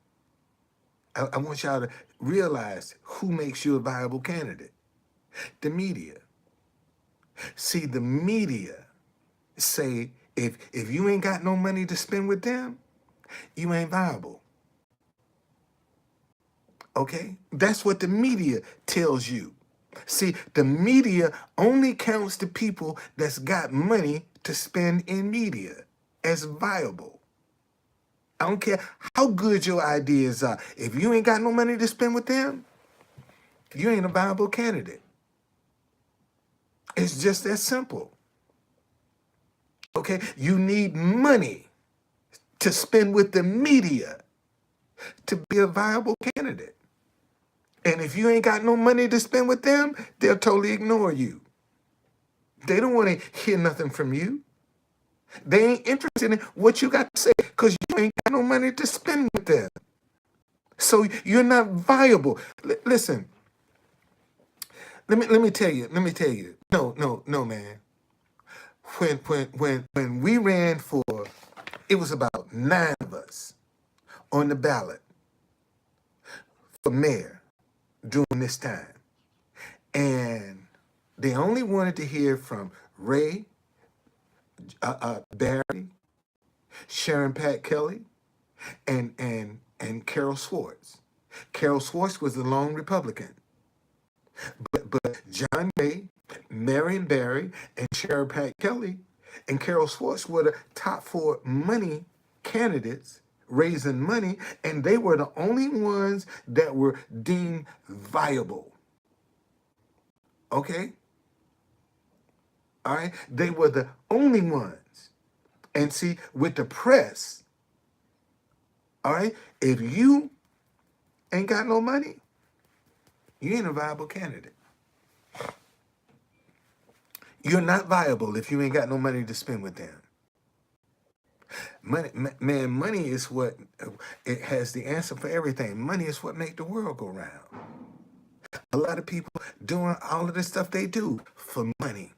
I want y'all to realize who makes you a viable candidate. The media. See, the media say if you ain't got no money to spend with them, you ain't viable. Okay? That's what the media tells you. See, the media only counts the people that's got money to spend in media as viable. I don't care how good your ideas are. If you ain't got no money to spend with them, you ain't a viable candidate. It's just that simple. Okay? You need money to spend with the media to be a viable candidate. And if you ain't got no money to spend with them, they'll totally ignore you. They don't want to hear nothing from you. They ain't interested in what you got to say because you ain't got no money to spend with them. So you're not viable. Listen, let me tell you. Let me tell you. No, man. When we ran for, it was about 9 of us on the ballot for mayor during this time. And they only wanted to hear from Ray, Barry, Sharon Pat Kelly, and Carol Schwartz. Carol Schwartz was the lone Republican. But John Ray, Marion Barry, and Sharon Pat Kelly and Carol Schwartz were the top 4 money candidates raising money, and they were the only ones that were deemed viable. Okay? All right? They were the only ones. And see, with the press, all right, if you ain't got no money, you ain't a viable candidate. You're not viable if you ain't got no money to spend with them. Money, man, money is what, it has the answer for everything. Money is what make the world go round. A lot of people doing all of this stuff they do for money.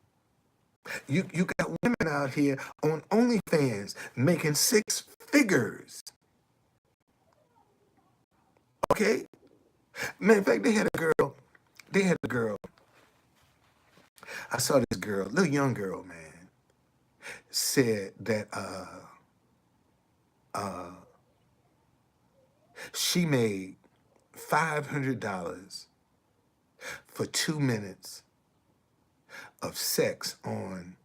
You got women out here on OnlyFans making 6 figures. Okay? Man, in fact, they had a girl. I saw this girl, little young girl, man, said that she made $500 for 2 minutes of sex on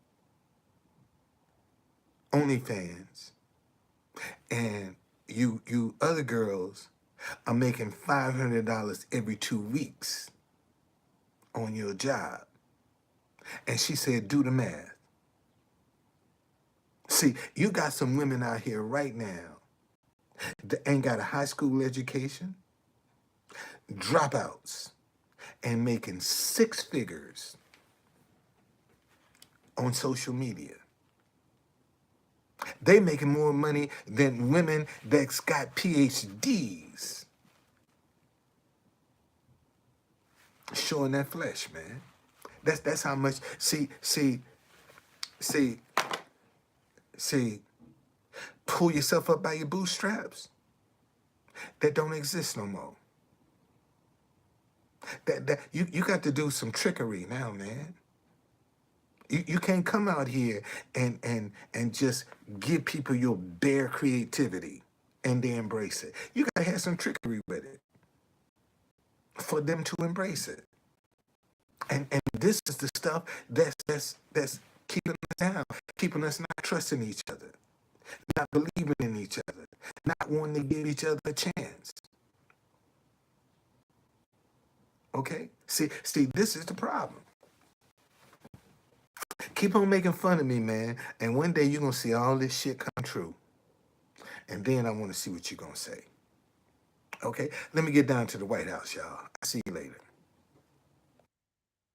OnlyFans, and you other girls are making $500 every 2 weeks on your job. And she said, do the math. See, you got some women out here right now that ain't got a high school education, dropouts, and making 6 figures on social media. They making more money than women that's got PhDs showing that flesh, man. That's how much. See. Pull yourself up by your bootstraps. That don't exist no more. That you got to do some trickery now, man. You can't come out here and just give people your bare creativity and they embrace it. You gotta have some trickery with it for them to embrace it. And this is the stuff that's keeping us down, keeping us not trusting each other, not believing in each other, not wanting to give each other a chance. Okay? See, this is the problem. Keep on making fun of me, man, and one day you're gonna see all this shit come true. And then I want to see what you're gonna say. Okay, let me get down to the White House, y'all. I'll see you later.